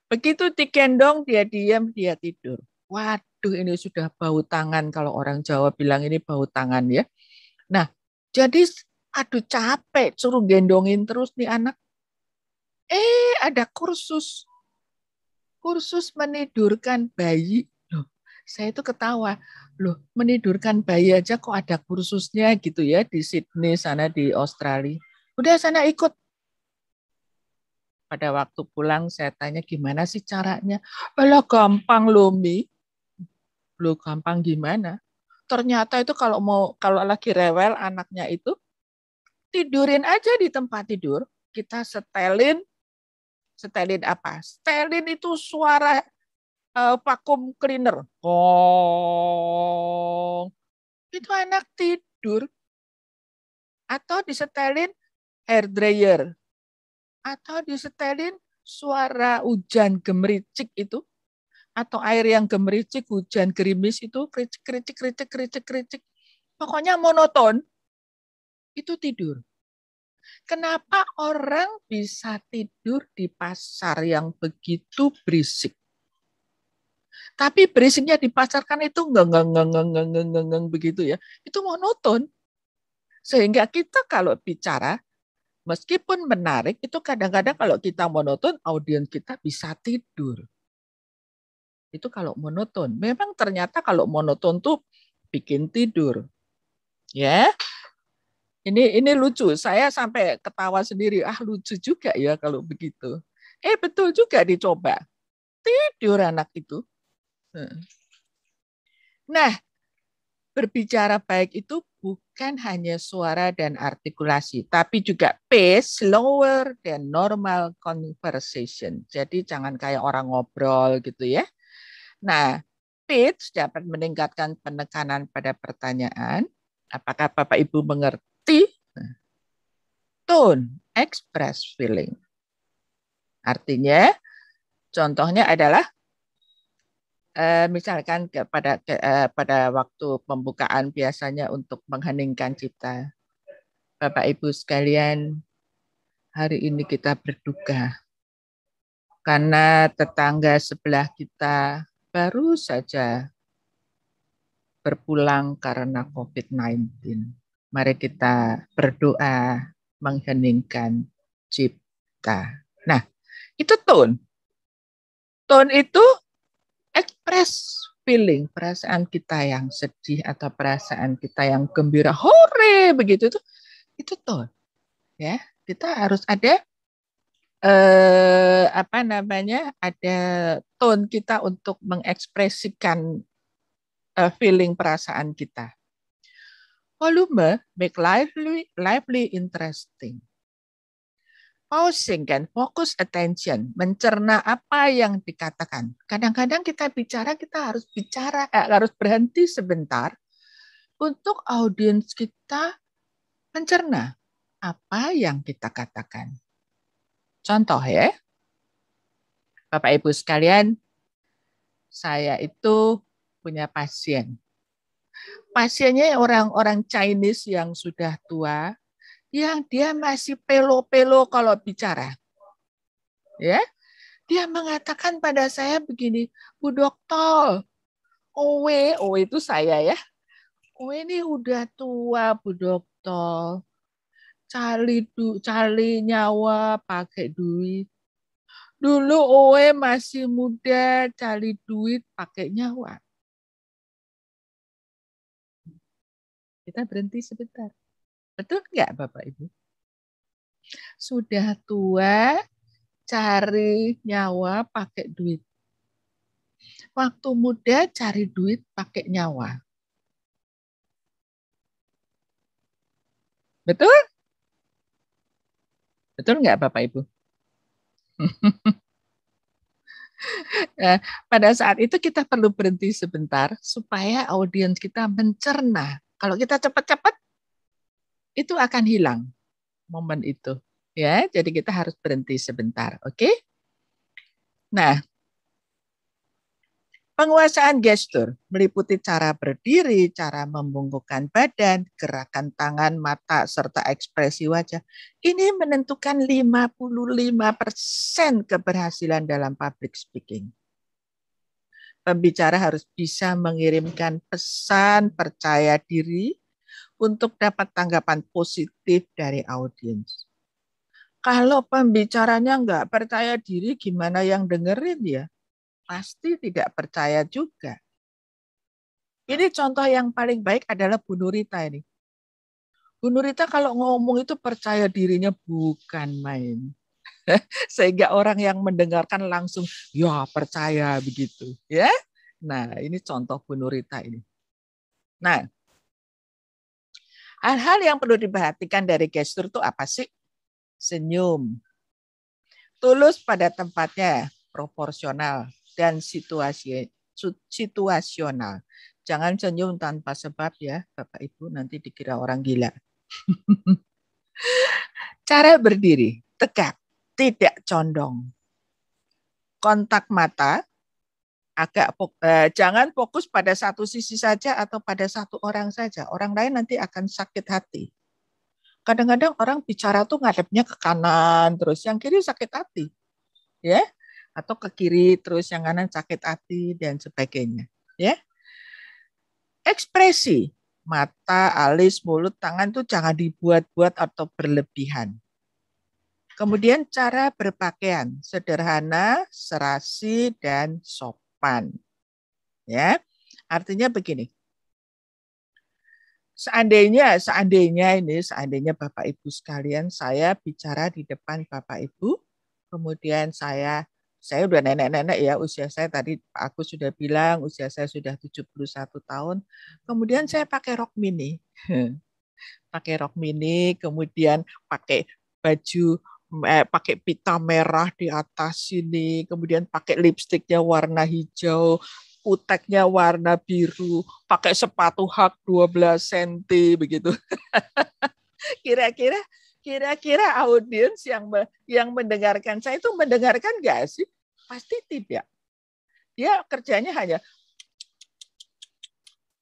Begitu digendong, dia diam, dia tidur. Waduh, ini sudah bau tangan. Kalau orang Jawa bilang ini bau tangan ya. Nah, jadi aduh capek, suruh gendongin terus nih anak. Ada kursus menidurkan bayi. Loh, saya itu ketawa. Loh, menidurkan bayi aja kok ada kursusnya gitu ya di Sydney sana di Australia. Udah sana ikut. Pada waktu pulang saya tanya gimana sih caranya? Alah gampang loh Mi. Loh gampang gimana? Ternyata itu kalau lagi rewel anaknya itu tidurin aja di tempat tidur. Kita setelin apa? Setelin itu suara vacuum cleaner. Gong. Itu anak tidur. Atau disetelin hair dryer. Atau disetelin suara hujan gemericik itu. Atau air yang gemericik, hujan gerimis itu, kericik, kericik, kericik, kericik, kericik. Pokoknya monoton. Itu tidur. Kenapa orang bisa tidur di pasar yang begitu berisik? Tapi berisiknya di pasar kan itu ngeng begitu ya. Itu monoton. Sehingga kita kalau bicara, meskipun menarik, itu kadang-kadang kalau kita monoton, audiens kita bisa tidur. Itu kalau monoton. Memang ternyata kalau monoton tuh bikin tidur. Ya. Ini lucu. Saya sampai ketawa sendiri. Ah, lucu juga ya kalau begitu. Betul juga dicoba. Tidur anak itu. Nah, berbicara baik itu bukan hanya suara dan artikulasi, tapi juga pace slower than normal conversation. Jadi jangan kayak orang ngobrol gitu ya. Nah, pitch dapat meningkatkan penekanan pada pertanyaan. Apakah Bapak Ibu mengerti? Tone, express feeling. Artinya, contohnya adalah misalkan pada waktu pembukaan biasanya untuk mengheningkan cipta. Bapak Ibu sekalian, hari ini kita berduka karena tetangga sebelah kita baru saja berpulang karena COVID-19. Mari kita berdoa mengheningkan cipta. Nah, itu tone. Tone itu express feeling, perasaan kita yang sedih atau perasaan kita yang gembira, hore begitu itu tone. Ya, kita harus ada ada tone kita untuk mengekspresikan feeling perasaan kita. Volume make lively interesting. Pausing kan, focus attention, mencerna apa yang dikatakan. Kadang-kadang kita bicara, kita harus harus berhenti sebentar untuk audiens kita mencerna apa yang kita katakan. Contoh ya, Bapak Ibu sekalian, saya itu punya pasien. Pasiennya orang-orang Chinese yang sudah tua, yang dia masih pelo-pelo kalau bicara. Ya, dia mengatakan pada saya begini, Bu Dokter, Owe itu saya ya. Owe ini udah tua, Bu Dokter. Cari nyawa pakai duit. Dulu Owe masih muda, cari duit pakai nyawa. Kita berhenti sebentar. Betul nggak Bapak Ibu? Sudah tua, cari nyawa pakai duit. Waktu muda cari duit pakai nyawa. Betul? Betul nggak Bapak Ibu? Pada saat itu kita perlu berhenti sebentar supaya audiens kita mencerna. Kalau kita cepat-cepat, itu akan hilang momen itu. Ya, jadi kita harus berhenti sebentar, oke? Nah, penguasaan gestur meliputi cara berdiri, cara membungkukkan badan, gerakan tangan, mata, serta ekspresi wajah. Ini menentukan 55% keberhasilan dalam public speaking. Pembicara harus bisa mengirimkan pesan percaya diri untuk dapat tanggapan positif dari audiens. Kalau pembicaranya nggak percaya diri, gimana yang dengerin ya? Pasti tidak percaya juga. Ini contoh yang paling baik adalah Bu Nurita ini. Bu Nurita kalau ngomong itu percaya dirinya bukan main. Sehingga orang yang mendengarkan langsung, ya percaya begitu. Ya. Nah, ini contoh Bu Nurita ini. Nah, hal-hal yang perlu diperhatikan dari gestur itu apa sih? Senyum. Tulus pada tempatnya, proporsional. dan situasional. Jangan senyum tanpa sebab ya, Bapak Ibu, nanti dikira orang gila. Cara berdiri, tegak, tidak condong. Kontak mata, jangan fokus pada satu sisi saja atau pada satu orang saja. Orang lain nanti akan sakit hati. Kadang-kadang orang bicara tuh ngadepnya ke kanan, terus yang kiri sakit hati. Ya, atau ke kiri, terus yang kanan sakit hati, dan sebagainya. Ya. Ekspresi, mata, alis, mulut, tangan tuh jangan dibuat-buat atau berlebihan. Kemudian cara berpakaian, sederhana, serasi, dan sopan. Ya, artinya begini. Seandainya Bapak Ibu sekalian, saya bicara di depan Bapak Ibu, kemudian saya udah nenek-nenek ya, usia saya tadi Pak Agus sudah bilang, usia saya sudah 71 tahun, kemudian saya pakai rok mini. Pakai rok mini, kemudian pakai baju, pakai pita merah di atas sini, kemudian pakai lipstiknya warna hijau, kuteknya warna biru, pakai sepatu hak 12 cm begitu. Kira-kira audiens yang mendengarkan saya itu mendengarkan nggak sih? Pasti tidak. Dia kerjanya hanya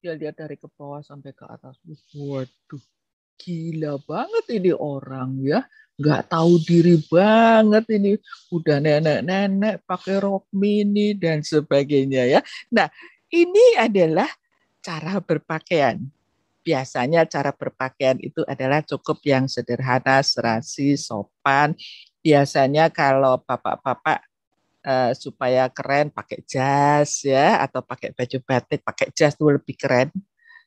dia lihat dari ke bawah sampai ke atas. Waduh, gila banget ini orang ya. Nggak tahu diri banget ini, udah nenek-nenek pakai rok mini dan sebagainya ya. Nah, ini adalah cara berpakaian. Biasanya cara berpakaian itu adalah cukup yang sederhana, serasi, sopan. Biasanya kalau bapak-bapak supaya keren pakai jas ya, atau pakai baju batik, pakai jas itu lebih keren.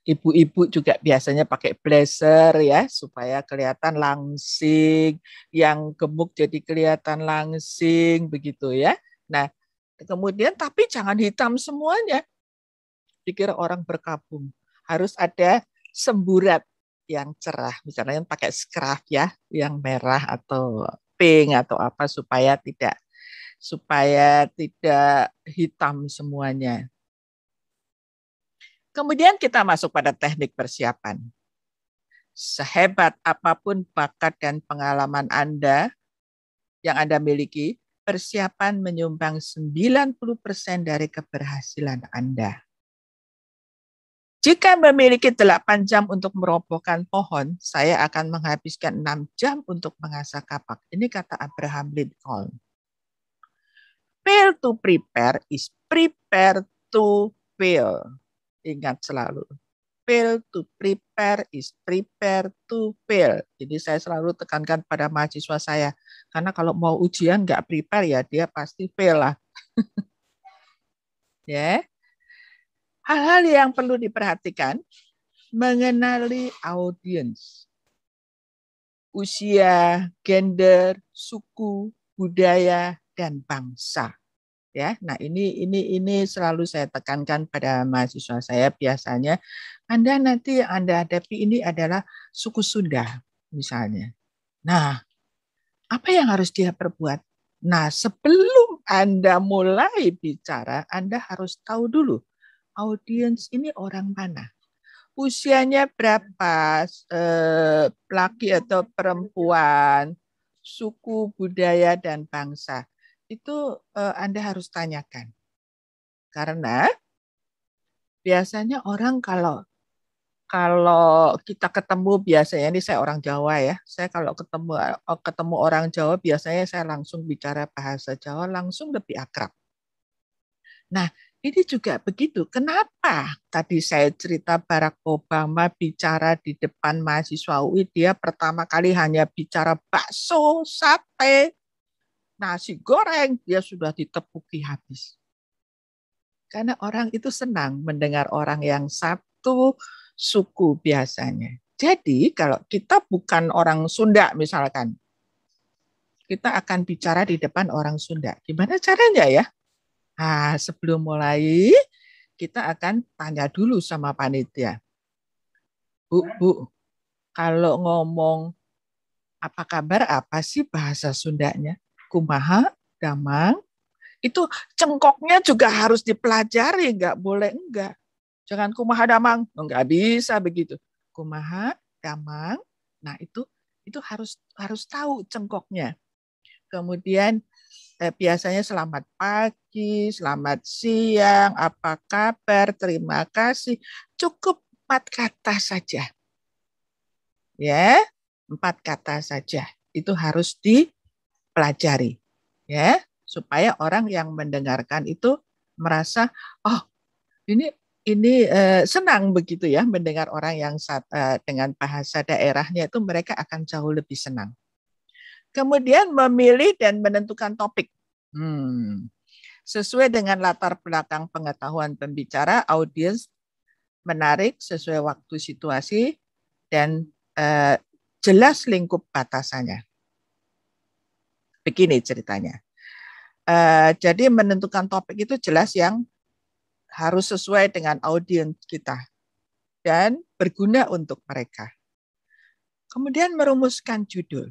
Ibu-ibu juga biasanya pakai blazer ya, supaya kelihatan langsing, yang gemuk jadi kelihatan langsing, begitu ya. Nah, kemudian tapi jangan hitam semuanya. Dikira orang berkabung. Harus ada semburat yang cerah, misalnya yang pakai scarf ya, yang merah atau pink atau apa supaya tidak hitam semuanya. Kemudian kita masuk pada teknik persiapan. Sehebat apapun bakat dan pengalaman Anda yang Anda miliki, persiapan menyumbang 90% dari keberhasilan Anda. Jika memiliki 8 jam untuk merobohkan pohon, saya akan menghabiskan 6 jam untuk mengasah kapak. Ini kata Abraham Lincoln. Fail to prepare is prepare to fail. Ingat selalu. Fail to prepare is prepare to fail. Jadi saya selalu tekankan pada mahasiswa saya. Karena kalau mau ujian nggak prepare ya dia pasti fail lah. Ya. Hal-hal yang perlu diperhatikan. Mengenali audiens. Usia, gender, suku, budaya, dan bangsa. Ya, nah ini selalu saya tekankan pada mahasiswa saya. Biasanya Anda nanti yang Anda hadapi ini adalah suku Sunda misalnya. Nah, apa yang harus dia perbuat? Nah, sebelum Anda mulai bicara, Anda harus tahu dulu audiens ini orang mana. Usianya berapa, laki atau perempuan, suku, budaya, dan bangsa. Itu Anda harus tanyakan. Karena biasanya orang kalau kita ketemu, biasanya ini saya orang Jawa ya. Saya kalau ketemu orang Jawa biasanya saya langsung bicara bahasa Jawa, langsung lebih akrab. Nah, ini juga begitu. Kenapa tadi saya cerita Barack Obama bicara di depan mahasiswa UI, dia pertama kali hanya bicara bakso, sate, nasi goreng, dia sudah ditepuki habis. Karena orang itu senang mendengar orang yang satu suku biasanya. Jadi kalau kita bukan orang Sunda misalkan, kita akan bicara di depan orang Sunda. Gimana caranya ya? Nah, sebelum mulai, kita akan tanya dulu sama panitia. Bu, kalau ngomong apa kabar, apa sih bahasa Sundanya? Kumaha, damang, Itu cengkoknya juga harus dipelajari, nggak boleh enggak. Jangan kumaha damang, nggak bisa begitu. Kumaha damang, nah itu harus tahu cengkoknya. Kemudian biasanya selamat pagi, selamat siang, apa kabar, terima kasih. Cukup 4 kata saja. Ya, 4 kata saja. Itu harus dipelajari. Ya, supaya orang yang mendengarkan itu merasa, oh ini senang begitu ya mendengar orang yang dengan bahasa daerahnya itu mereka akan jauh lebih senang. Kemudian memilih dan menentukan topik. Sesuai dengan latar belakang pengetahuan pembicara, audiens menarik sesuai waktu situasi dan jelas lingkup batasannya. Begini ceritanya. Jadi menentukan topik itu jelas yang harus sesuai dengan audiens kita dan berguna untuk mereka. Kemudian merumuskan judul.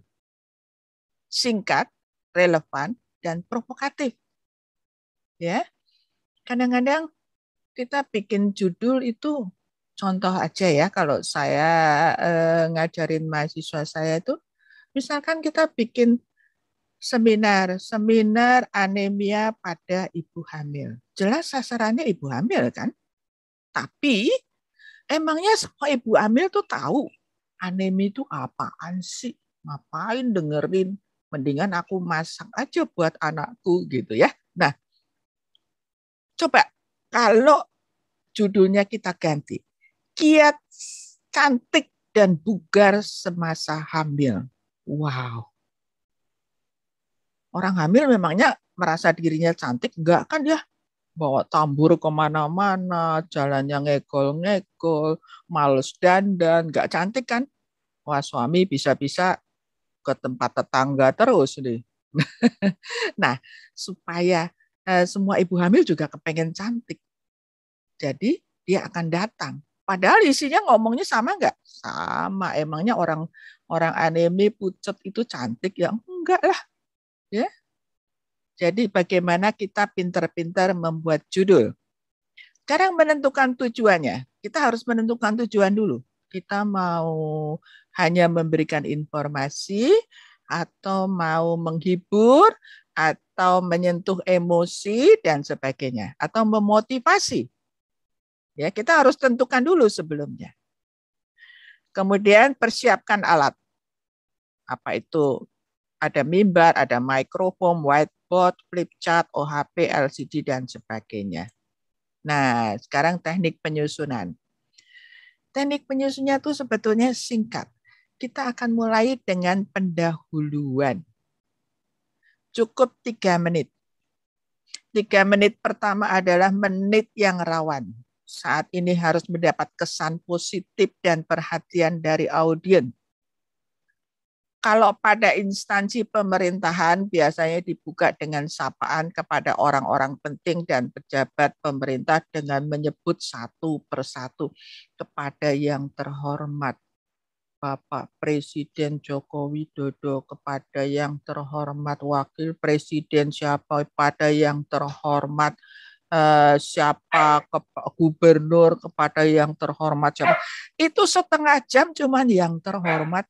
Singkat, relevan, dan provokatif. Ya. Kadang-kadang kita bikin judul itu, contoh aja ya, kalau saya ngajarin mahasiswa saya itu, misalkan kita bikin seminar anemia pada ibu hamil. Jelas sasarannya ibu hamil kan? Tapi emangnya semua ibu hamil tuh tahu anemia itu apaan sih? Ngapain dengerin? Mendingan aku masak aja buat anakku gitu ya. Nah, coba kalau judulnya kita ganti. Kiat cantik dan bugar semasa hamil. Wow. Orang hamil memangnya merasa dirinya cantik? Enggak kan ya? Bawa tambur kemana-mana, jalannya ngegol-ngegol, males dandan, enggak cantik kan? Wah, suami bisa-bisa ke tempat tetangga terus nih. Nah, supaya semua ibu hamil juga kepengen cantik. Jadi dia akan datang. Padahal isinya ngomongnya sama nggak? Sama. Emangnya orang anemi pucet itu cantik ya? Enggak lah. Ya. Jadi bagaimana kita pintar-pintar membuat judul. Sekarang menentukan tujuannya. Kita harus menentukan tujuan dulu. Kita mau hanya memberikan informasi, atau mau menghibur, atau menyentuh emosi, dan sebagainya. Atau memotivasi. Ya, kita harus tentukan dulu sebelumnya. Kemudian persiapkan alat. Apa itu? Ada mimbar, ada mikrofon, whiteboard, flip chart, OHP, LCD, dan sebagainya. Nah, sekarang teknik penyusunan. Teknik penyusunnya itu sebetulnya singkat. Kita akan mulai dengan pendahuluan. Cukup 3 menit. 3 menit pertama adalah menit yang rawan. Saat ini harus mendapat kesan positif dan perhatian dari audiens. Kalau pada instansi pemerintahan biasanya dibuka dengan sapaan kepada orang-orang penting dan pejabat pemerintah dengan menyebut satu persatu kepada yang terhormat Bapak Presiden Joko Widodo, kepada yang terhormat Wakil Presiden siapa, pada yang terhormat siapa, gubernur, kepada yang terhormat siapa. Itu setengah jam cuman yang terhormat.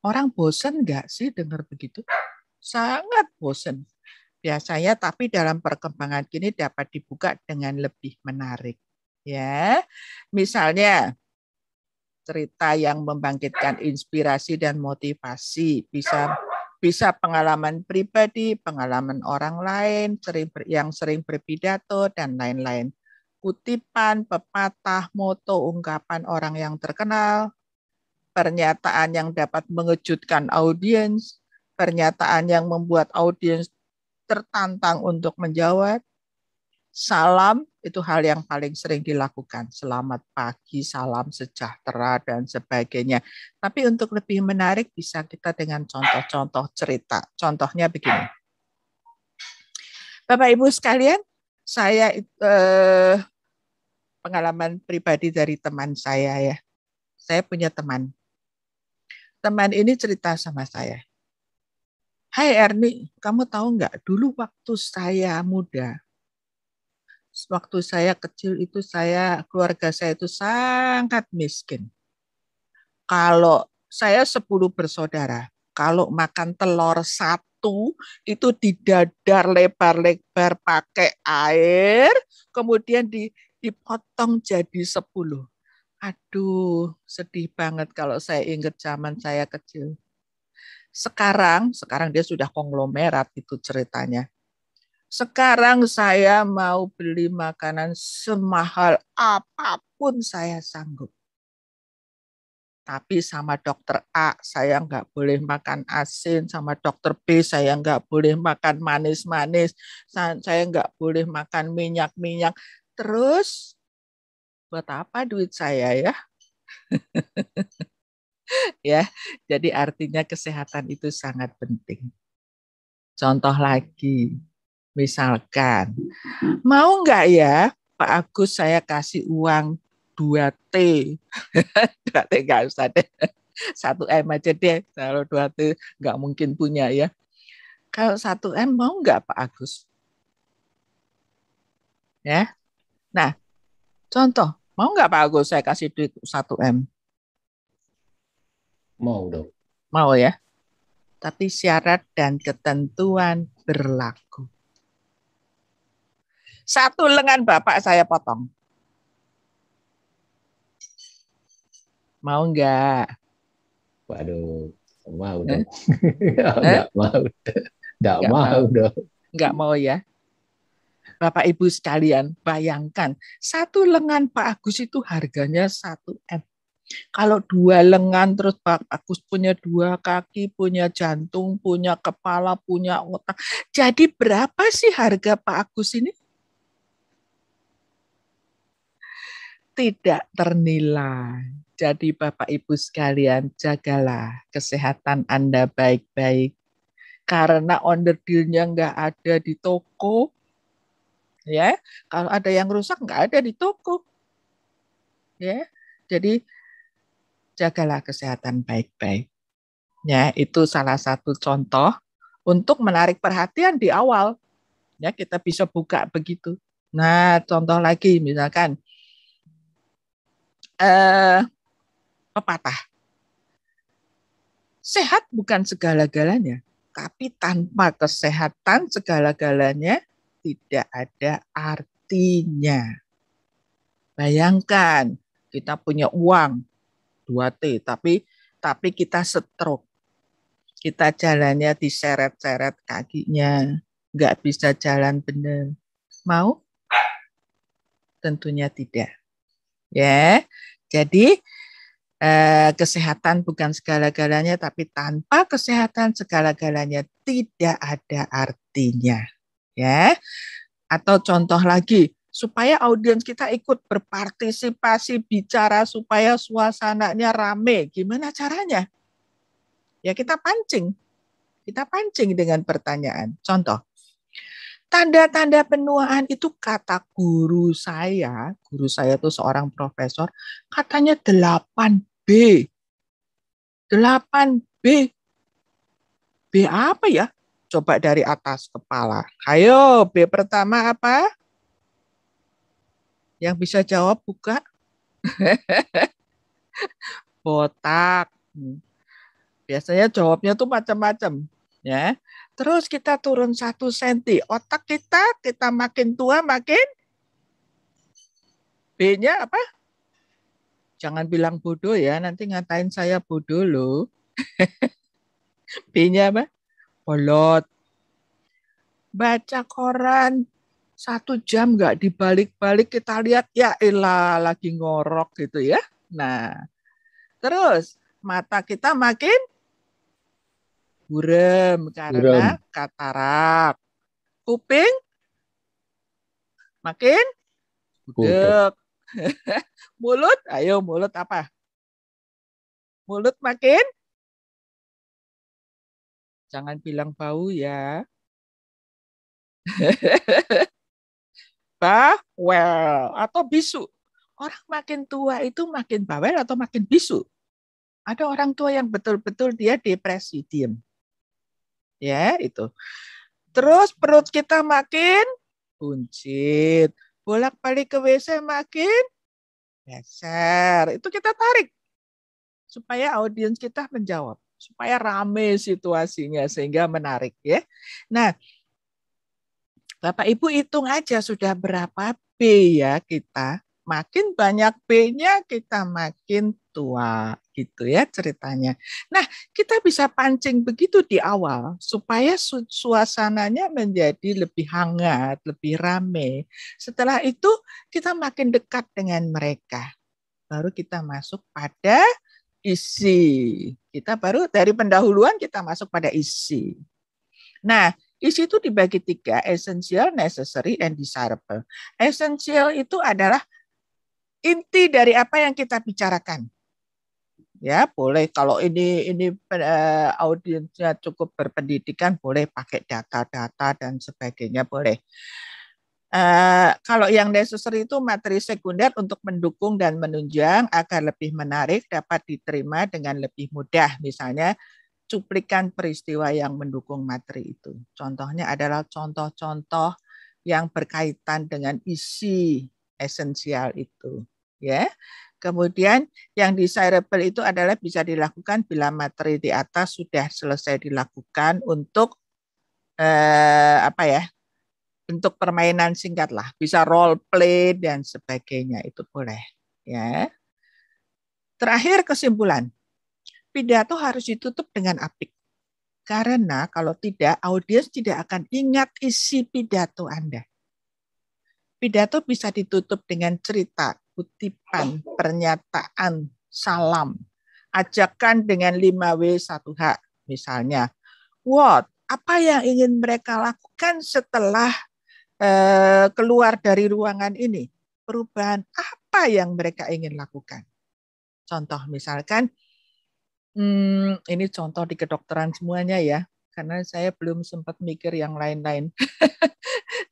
Orang bosan nggak sih dengar begitu? Sangat bosan. Biasanya tapi dalam perkembangan kini dapat dibuka dengan lebih menarik. Ya, misalnya cerita yang membangkitkan inspirasi dan motivasi, bisa pengalaman pribadi, pengalaman orang lain, yang sering berpidato, dan lain-lain. Kutipan, pepatah, moto, ungkapan orang yang terkenal, pernyataan yang dapat mengejutkan audiens, pernyataan yang membuat audiens tertantang untuk menjawab, salam, itu hal yang paling sering dilakukan. Selamat pagi, salam sejahtera, dan sebagainya. Tapi untuk lebih menarik bisa kita dengan contoh-contoh cerita. Contohnya begini. Bapak Ibu sekalian, saya pengalaman pribadi dari teman saya ya. Saya punya teman. Teman ini cerita sama saya. Hai Erni, kamu tahu nggak, dulu waktu saya muda, waktu saya kecil itu keluarga saya itu sangat miskin. Kalau saya 10 bersaudara, kalau makan telur satu itu didadar lebar-lebar pakai air, kemudian dipotong jadi 10. Aduh, sedih banget kalau saya ingat zaman saya kecil. Sekarang dia sudah konglomerat itu ceritanya. Sekarang saya mau beli makanan semahal apapun saya sanggup. Tapi sama dokter A saya nggak boleh makan asin, sama dokter B saya nggak boleh makan manis-manis, saya nggak boleh makan minyak-minyak. Terus buat apa duit saya ya? Ya, jadi artinya kesehatan itu sangat penting. Contoh lagi, misalkan, mau nggak ya Pak Agus saya kasih uang 2T, 2T nggak usah deh, 1M aja deh, kalau 2T nggak mungkin punya ya. Kalau 1M mau nggak Pak Agus? Ya, nah contoh, mau nggak Pak Agus saya kasih duit 1M? Mau dong. Mau ya, tapi syarat dan ketentuan berlaku. 1 lengan Bapak saya potong. Mau nggak? Waduh, mau dong. Nggak mau. Nggak mau dong. Nggak mau ya. Bapak Ibu sekalian, bayangkan 1 lengan Pak Agus itu harganya 1M. Kalau 2 lengan terus Pak Agus punya 2 kaki, punya jantung, punya kepala, punya otak. Jadi berapa sih harga Pak Agus ini? Tidak ternilai. Jadi Bapak Ibu sekalian, jagalah kesehatan Anda baik-baik. Karena onderdilnya nggak ada di toko. Ya, kalau ada yang rusak nggak ada di toko. Ya, jadi jagalah kesehatan baik-baik. Ya, itu salah satu contoh untuk menarik perhatian di awal. Ya, kita bisa buka begitu. Nah, contoh lagi misalkan pepatah. Sehat bukan segala-galanya, tapi tanpa kesehatan segala-galanya tidak ada artinya. Bayangkan kita punya uang 2T, tapi kita stroke. Kita jalannya diseret-seret kakinya, nggak bisa jalan benar. Mau? Tentunya tidak. Ya, jadi kesehatan bukan segala-galanya, tapi tanpa kesehatan segala-galanya tidak ada artinya. Ya, atau contoh lagi, supaya audiens kita ikut berpartisipasi bicara supaya suasananya rame. Gimana caranya? Ya kita pancing dengan pertanyaan. Contoh, tanda-tanda penuaan itu kata guru saya itu seorang profesor, katanya 8B. 8B. B apa ya? Coba dari atas kepala. Ayo, B pertama apa? Yang bisa jawab buka. Botak. Biasanya jawabnya tuh macam-macam. Ya. Terus kita turun 1 senti. Otak kita makin tua makin B-nya apa? Jangan bilang bodoh ya, nanti ngatain saya bodoh loh. B-nya apa? Bolot. Baca koran 1 jam nggak dibalik-balik, kita lihat ya elah lagi ngorok gitu ya. Nah, terus mata kita makin burem karena katarak. Kuping makin budek. Mulut, ayo mulut apa? Mulut makin, jangan bilang bau ya. Bawel atau bisu. Orang makin tua itu makin bawel atau makin bisu? Ada orang tua yang betul-betul dia depresi, diam. Ya, itu. Terus perut kita makin buncit. Bolak-balik ke WC makin geser. Itu kita tarik supaya audiens kita menjawab, supaya rame situasinya sehingga menarik ya. Nah, Bapak Ibu hitung aja sudah berapa B ya kita. Makin banyak B-nya kita makin tua gitu ya ceritanya. Nah, kita bisa pancing begitu di awal supaya suasananya menjadi lebih hangat, lebih rame. Setelah itu kita makin dekat dengan mereka. Baru kita masuk pada isi. Kita baru dari pendahuluan kita masuk pada isi. Nah, isi itu dibagi 3, essential, necessary, and desirable. Essential itu adalah inti dari apa yang kita bicarakan. Ya, boleh kalau ini audiensnya cukup berpendidikan, boleh pakai data-data dan sebagainya, boleh. Kalau yang necessary itu materi sekunder untuk mendukung dan menunjang agar lebih menarik, dapat diterima dengan lebih mudah. Misalnya cuplikan peristiwa yang mendukung materi itu. Contohnya adalah contoh-contoh yang berkaitan dengan isi esensial itu. Ya. Kemudian yang desirable itu adalah bisa dilakukan bila materi di atas sudah selesai dilakukan untuk bentuk permainan singkat lah, bisa role play dan sebagainya, itu boleh. Ya. Terakhir kesimpulan, pidato harus ditutup dengan apik. Karena kalau tidak, audiens tidak akan ingat isi pidato Anda. Pidato bisa ditutup dengan cerita, kutipan, pernyataan, salam, ajakan dengan 5W1H. Misalnya, what? Apa yang ingin mereka lakukan setelah keluar dari ruangan ini? Perubahan apa yang mereka ingin lakukan? Contoh misalkan, ini contoh di kedokteran semuanya ya, karena saya belum sempat mikir yang lain-lain.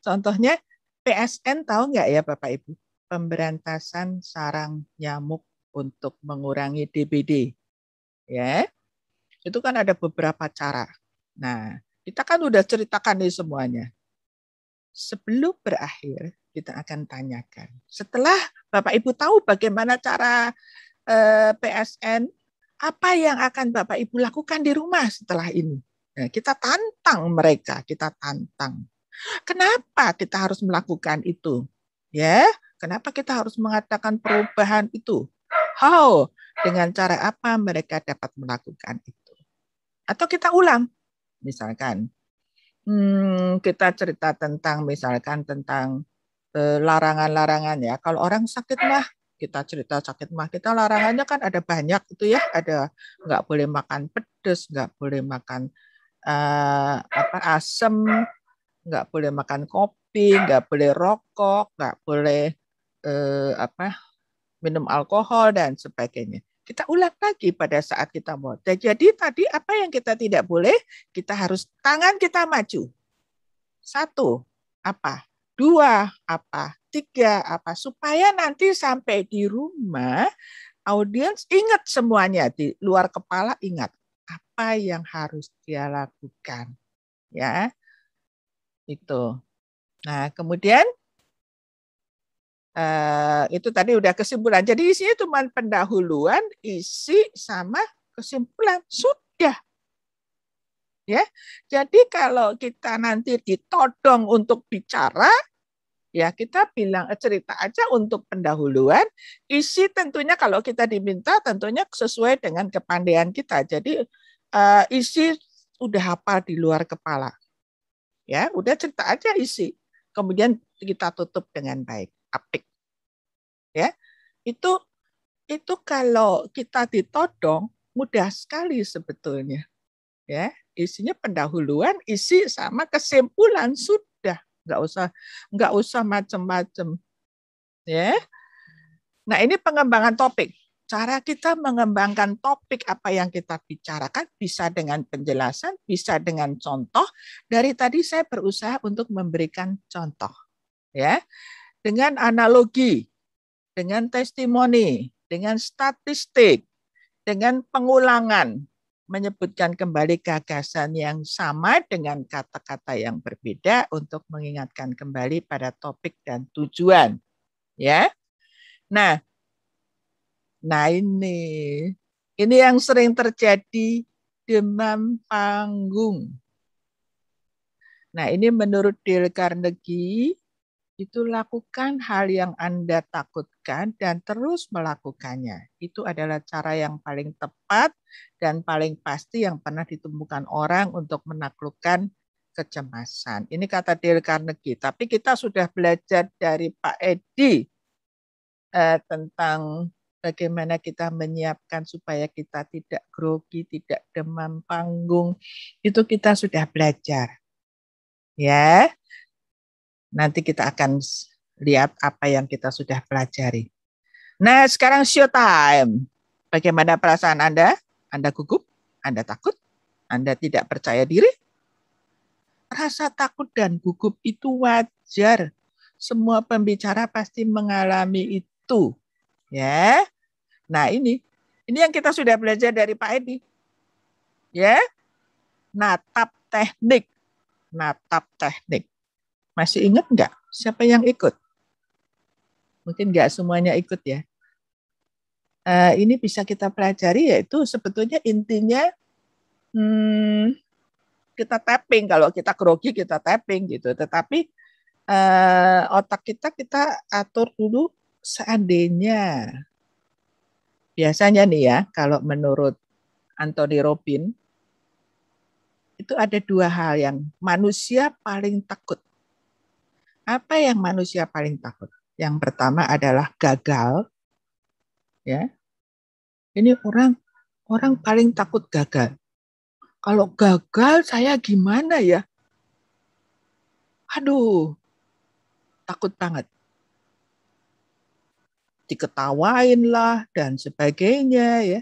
Contohnya, PSN tahu nggak ya Bapak Ibu? Pemberantasan sarang nyamuk untuk mengurangi DBD. Ya, itu kan ada beberapa cara. Nah, kita kan udah ceritakan nih semuanya. Sebelum berakhir, kita akan tanyakan. Setelah Bapak Ibu tahu bagaimana cara PSN, apa yang akan Bapak Ibu lakukan di rumah setelah ini? Nah, kita tantang mereka, kita tantang. Kenapa kita harus melakukan itu? Ya, kenapa kita harus mengatakan perubahan itu? How? Dengan cara apa mereka dapat melakukan itu? Atau kita ulang, misalkan kita cerita tentang misalkan tentang larangan-larangan ya. Kalau orang sakit mah, kita cerita sakit mah, kita larangannya kan ada banyak itu ya. Ada nggak boleh makan pedas, nggak boleh makan asam, nggak boleh makan kopi, nggak boleh rokok, nggak boleh minum alkohol dan sebagainya. Kita ulang lagi pada saat kita mau. Jadi tadi apa yang kita tidak boleh, kita harus tangan kita maju. 1, apa? 2, apa? 3, apa? Supaya nanti sampai di rumah, audiens ingat semuanya. Di luar kepala ingat apa yang harus dia lakukan. Ya, itu. Nah, kemudian itu tadi udah kesimpulan. Jadi isinya cuma pendahuluan, isi sama kesimpulan. Sudah. Ya. Jadi kalau kita nanti ditodong untuk bicara, ya kita bilang cerita aja untuk pendahuluan. Isi tentunya kalau kita diminta tentunya sesuai dengan kepandaian kita. Jadi isi udah hafal di luar kepala. Ya, udah cerita aja isi. Kemudian kita tutup dengan baik, apik. Ya. Itu kalau kita ditodong mudah sekali sebetulnya. Ya, isinya pendahuluan, isi sama kesimpulan, sudah, nggak usah macam-macam. Ya. Nah, ini pengembangan topik. Cara kita mengembangkan topik apa yang kita bicarakan bisa dengan penjelasan, bisa dengan contoh. Dari tadi saya berusaha untuk memberikan contoh, ya, dengan analogi, dengan testimoni, dengan statistik, dengan pengulangan, menyebutkan kembali gagasan yang sama dengan kata-kata yang berbeda untuk mengingatkan kembali pada topik dan tujuan. Ya. Nah ini yang sering terjadi, demam panggung. Nah, ini menurut Dale Carnegie, itu lakukan hal yang Anda takutkan dan terus melakukannya. Itu adalah cara yang paling tepat dan paling pasti yang pernah ditemukan orang untuk menaklukkan kecemasan. Ini kata Dale Carnegie. Tapi kita sudah belajar dari Pak Edi tentang bagaimana kita menyiapkan supaya kita tidak grogi, tidak demam panggung. Itu kita sudah belajar. Ya, nanti kita akan lihat apa yang kita sudah pelajari. Nah, sekarang show time. Bagaimana perasaan Anda? Anda gugup? Anda takut? Anda tidak percaya diri? Rasa takut dan gugup itu wajar. Semua pembicara pasti mengalami itu. Ya. Nah, ini yang kita sudah belajar dari Pak Edi. Ya. Natap teknik. Masih ingat nggak? Siapa yang ikut? Mungkin nggak semuanya ikut ya. Ini bisa kita pelajari, yaitu sebetulnya intinya kita tapping. Kalau kita grogi kita tapping gitu. Tetapi otak kita atur dulu seandainya. Biasanya nih ya, kalau menurut Anthony Robbins, itu ada dua hal yang manusia paling takut. Apa yang manusia paling takut? Yang pertama adalah gagal. Ya. Ini orang paling takut gagal. Kalau gagal saya gimana ya? Aduh, takut banget. Diketawain lah dan sebagainya ya.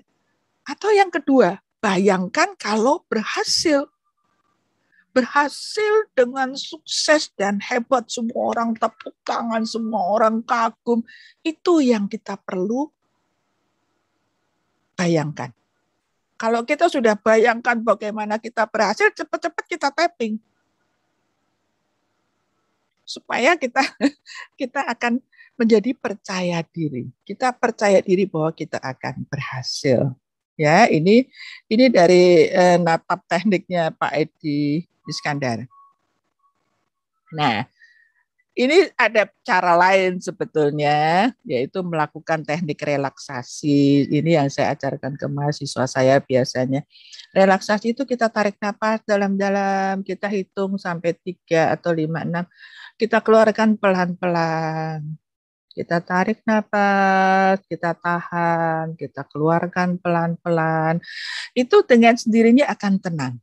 Atau yang kedua, bayangkan kalau berhasil dengan sukses dan hebat, semua orang tepuk tangan, semua orang kagum. Itu yang kita perlu bayangkan. Kalau kita sudah bayangkan bagaimana kita berhasil, cepat-cepat kita tapping. Supaya kita akan menjadi percaya diri. Kita percaya diri bahwa kita akan berhasil. Ya, ini dari natap tekniknya Pak Edi Iskandar. Nah, ini ada cara lain sebetulnya, yaitu melakukan teknik relaksasi. Ini yang saya ajarkan ke mahasiswa saya biasanya. Relaksasi itu kita tarik napas dalam-dalam, kita hitung sampai 3 atau 5, 6. Kita keluarkan pelan-pelan. Kita tarik napas, kita tahan, kita keluarkan pelan-pelan. Itu dengan sendirinya akan tenang.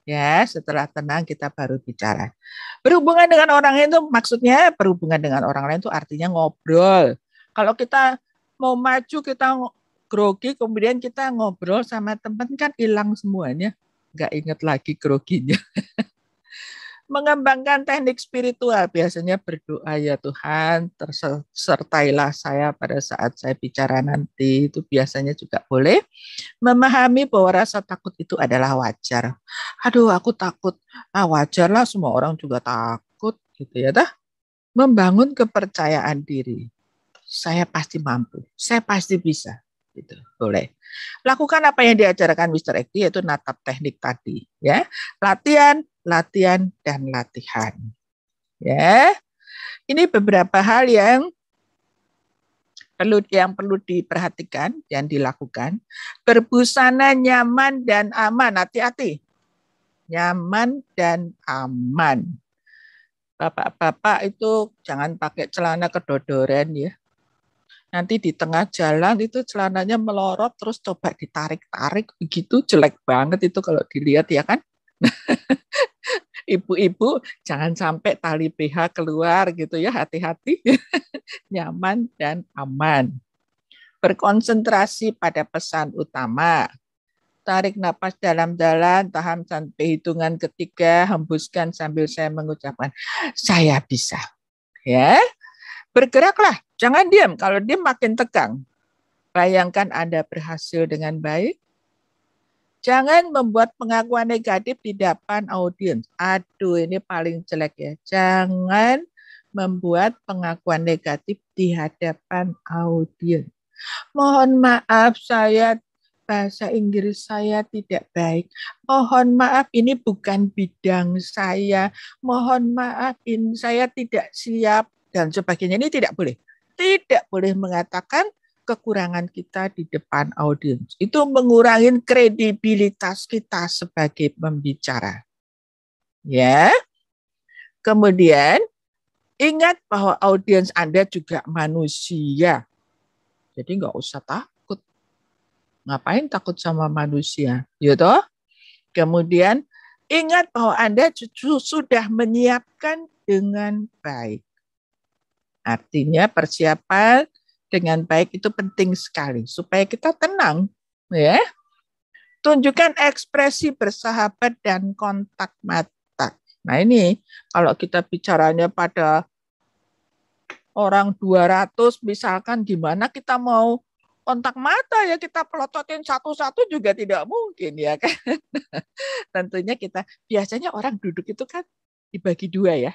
Ya, setelah tenang kita baru bicara. Berhubungan dengan orang lain itu maksudnya berhubungan dengan orang lain itu artinya ngobrol. Kalau kita mau maju, kita grogi, kemudian kita ngobrol sama teman kan hilang semuanya. Nggak ingat lagi groginya. Mengembangkan teknik spiritual, biasanya berdoa, ya Tuhan, sertailah saya pada saat saya bicara nanti, itu biasanya juga boleh. Memahami bahwa rasa takut itu adalah wajar. Aduh, aku takut. Wajarlah, semua orang juga takut, gitu ya. Membangun kepercayaan diri. Saya pasti mampu, saya pasti bisa. Gitu, boleh. Lakukan apa yang diajarkan Mr. Ekti, yaitu natap teknik tadi, ya. Latihan, dan latihan. Ya. Ini beberapa hal yang perlu diperhatikan dan dilakukan. Berbusana nyaman dan aman, hati-hati. Nyaman dan aman. Bapak-bapak itu jangan pakai celana kedodoran ya. Nanti di tengah jalan itu celananya melorot, terus coba ditarik-tarik, begitu jelek banget itu kalau dilihat ya kan. Ibu-ibu jangan sampai tali BH keluar gitu ya, hati-hati. Nyaman dan aman. Berkonsentrasi pada pesan utama. Tarik napas dalam-dalam, tahan sampai hitungan ketiga, hembuskan sambil saya mengucapkan, saya bisa. Ya. Bergeraklah, jangan diam. Kalau diam makin tegang. Bayangkan Anda berhasil dengan baik, Jangan membuat pengakuan negatif di depan audiens. Aduh, ini paling jelek ya. Jangan membuat pengakuan negatif di hadapan audiens. Mohon maaf, bahasa Inggris saya tidak baik. Mohon maaf, ini bukan bidang saya. Mohon maaf, ini saya tidak siap dan sebagainya. Ini tidak boleh. Tidak boleh mengatakan kekurangan kita di depan audiens. Itu mengurangi kredibilitas kita sebagai pembicara. Ya. Kemudian ingat bahwa audiens Anda juga manusia. Jadi nggak usah takut. Ngapain takut sama manusia? Gitu. Kemudian ingat bahwa Anda sudah menyiapkan dengan baik. Artinya persiapan dengan baik itu penting sekali supaya kita tenang, ya. Tunjukkan ekspresi bersahabat dan kontak mata. Nah, ini kalau kita bicaranya pada orang 200 misalkan, gimana kita mau kontak mata ya, kita pelototin satu-satu juga tidak mungkin ya kan. Tentunya kita biasanya orang duduk itu kan dibagi dua ya.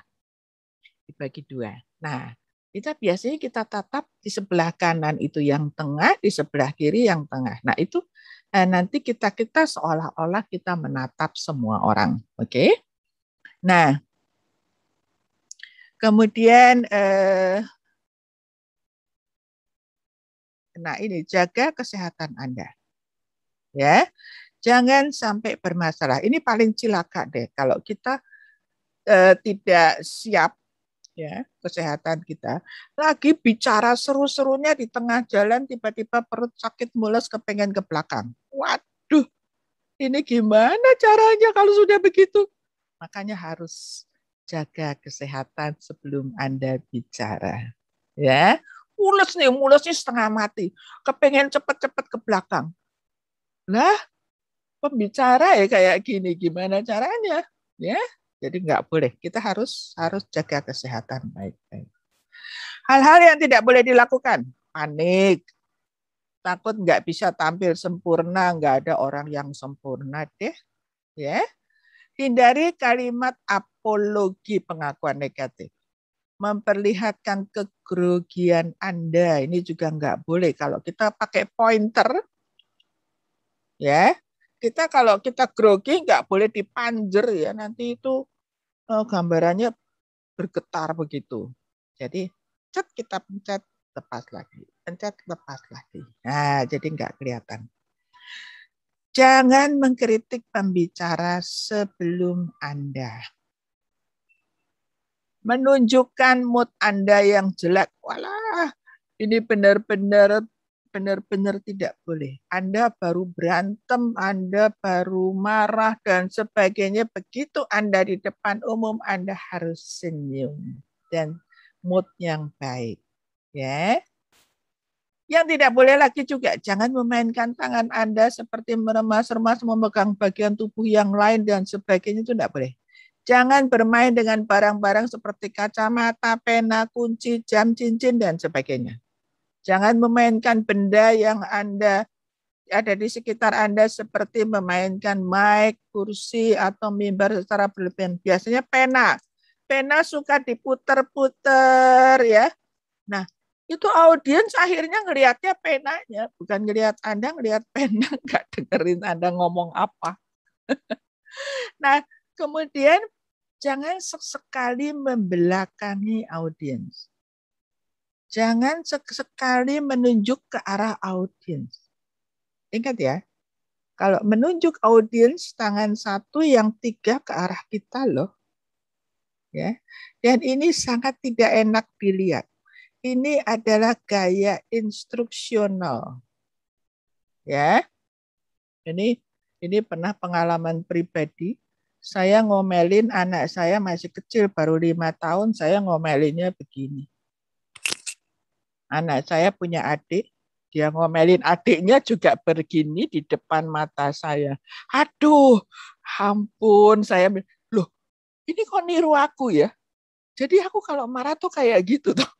Dibagi dua. Nah, biasanya kita tatap di sebelah kanan itu yang tengah, di sebelah kiri yang tengah. Nah, itu nanti kita seolah-olah kita menatap semua orang. Oke? Nah, kemudian ini jaga kesehatan Anda. Ya. Jangan sampai bermasalah. Ini paling cilaka deh kalau kita tidak siap ya kesehatan kita, lagi bicara seru-serunya di tengah jalan tiba-tiba perut sakit mules kepengen ke belakang. Waduh, ini gimana caranya kalau sudah begitu? Makanya harus jaga kesehatan sebelum Anda bicara. Ya, mulesnya setengah mati, kepengen cepet-cepet ke belakang. Lah, pembicara ya kayak gini, gimana caranya? Ya. Jadi nggak boleh, kita harus jaga kesehatan baik-baik. Hal-hal yang tidak boleh dilakukan, panik, takut nggak bisa tampil sempurna, nggak ada orang yang sempurna deh, ya. Hindari kalimat apologi pengakuan negatif, memperlihatkan kegrogian Anda, ini juga nggak boleh. Kalau kita pakai pointer, ya. Kita kalau kita grogi nggak boleh dipanjer ya, nanti itu gambarannya bergetar begitu. Jadi kita pencet lepas lagi, pencet lepas lagi. Nah, jadi nggak kelihatan. Jangan mengkritik pembicara sebelum Anda. Menunjukkan mood Anda yang jelek. Walah, ini benar-benar tidak boleh. Anda baru berantem, Anda baru marah, dan sebagainya. Begitu Anda di depan umum, Anda harus senyum dan mood yang baik. Ya. Yang tidak boleh lagi juga, jangan memainkan tangan Anda seperti meremas-remas, memegang bagian tubuh yang lain, dan sebagainya, itu tidak boleh. Jangan bermain dengan barang-barang seperti kacamata, pena, kunci, jam, cincin, dan sebagainya. Jangan memainkan benda yang Anda ada di sekitar Anda seperti memainkan mic, kursi, atau mimbar secara berlebihan. Biasanya pena. Pena suka diputer-puter ya. Nah, itu audiens akhirnya ngelihatnya penanya, bukan ngelihat Anda, ngelihat pena, nggak dengerin Anda ngomong apa. Nah, kemudian jangan sekali membelakangi audiens. Jangan sekali menunjuk ke arah audiens. Ingat ya, kalau menunjuk audiens tangan satu, yang tiga ke arah kita loh. Ya. Dan ini sangat tidak enak dilihat. Ini adalah gaya instruksional. Ya. Ini pernah pengalaman pribadi. Saya ngomelin anak saya masih kecil, baru 5 tahun, saya ngomelinnya begini. Anak saya punya adik, dia ngomelin adiknya juga begini di depan mata saya. Aduh, ampun, saya loh, ini kok niru aku ya? Jadi aku kalau marah tuh kayak gitu tuh.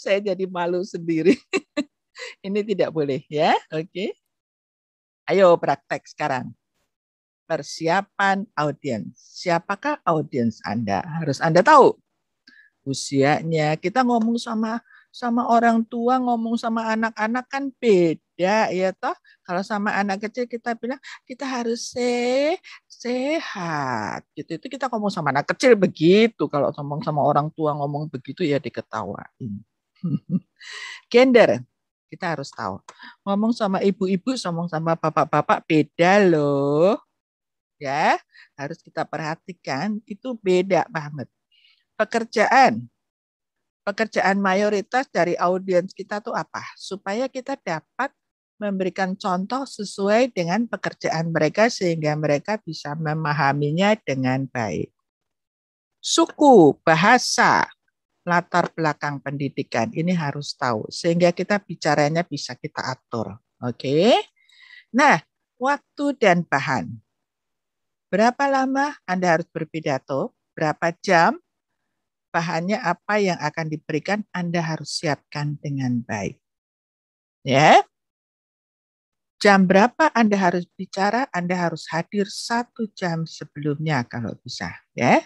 Saya jadi malu sendiri. Ini tidak boleh ya, oke? Ayo praktek sekarang. Persiapan audiens. Siapakah audiens Anda? Harus Anda tahu. Usianya, kita ngomong sama orang tua, ngomong sama anak-anak kan beda ya toh. Kalau sama anak kecil kita bilang kita harus sehat. Gitu. Itu kita ngomong sama anak kecil begitu. Kalau ngomong sama orang tua ngomong begitu ya diketawain. Gender, kita harus tahu. Ngomong sama ibu-ibu, ngomong sama bapak-bapak beda loh. Ya, harus kita perhatikan itu beda banget. Pekerjaan mayoritas dari audiens kita tuh apa? Supaya kita dapat memberikan contoh sesuai dengan pekerjaan mereka sehingga mereka bisa memahaminya dengan baik. Suku, bahasa, latar belakang pendidikan ini harus tahu sehingga kita bicaranya bisa kita atur. Oke. Nah, waktu dan bahan. Berapa lama Anda harus berpidato? Berapa jam? Bahannya apa yang akan diberikan Anda harus siapkan dengan baik. Ya. Jam berapa Anda harus bicara? Anda harus hadir 1 jam sebelumnya kalau bisa. Ya.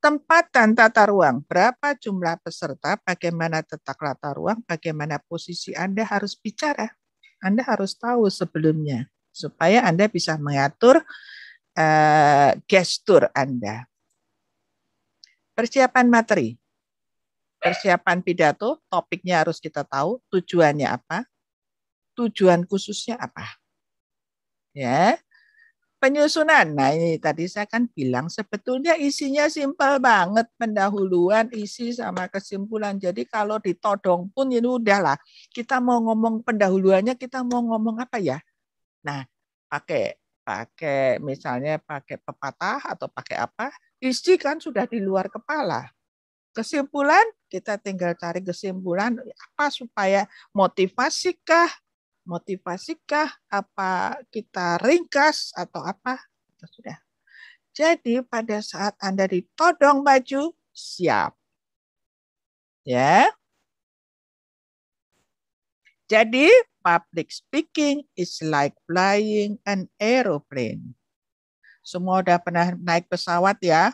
Tempat dan tata ruang. Berapa jumlah peserta? Bagaimana tata tata ruang? Bagaimana posisi Anda harus bicara? Anda harus tahu sebelumnya supaya Anda bisa mengatur gestur Anda. Persiapan materi. Persiapan pidato, topiknya harus kita tahu, tujuannya apa? Tujuan khususnya apa? Ya. Penyusunan. Nah, ini tadi saya kan bilang sebetulnya isinya simpel banget, pendahuluan, isi sama kesimpulan. Jadi kalau ditodong pun ini udahlah. Kita mau ngomong pendahuluannya, kita mau ngomong apa ya? Nah, pakai misalnya pakai pepatah atau pakai apa, isi kan sudah di luar kepala. Kesimpulan, kita tinggal cari kesimpulan apa supaya motivasikah, apa kita ringkas atau apa, itu sudah. Jadi pada saat Anda ditodong maju, siap. Ya. Jadi public speaking is like flying an aeroplane. Semua udah pernah naik pesawat ya?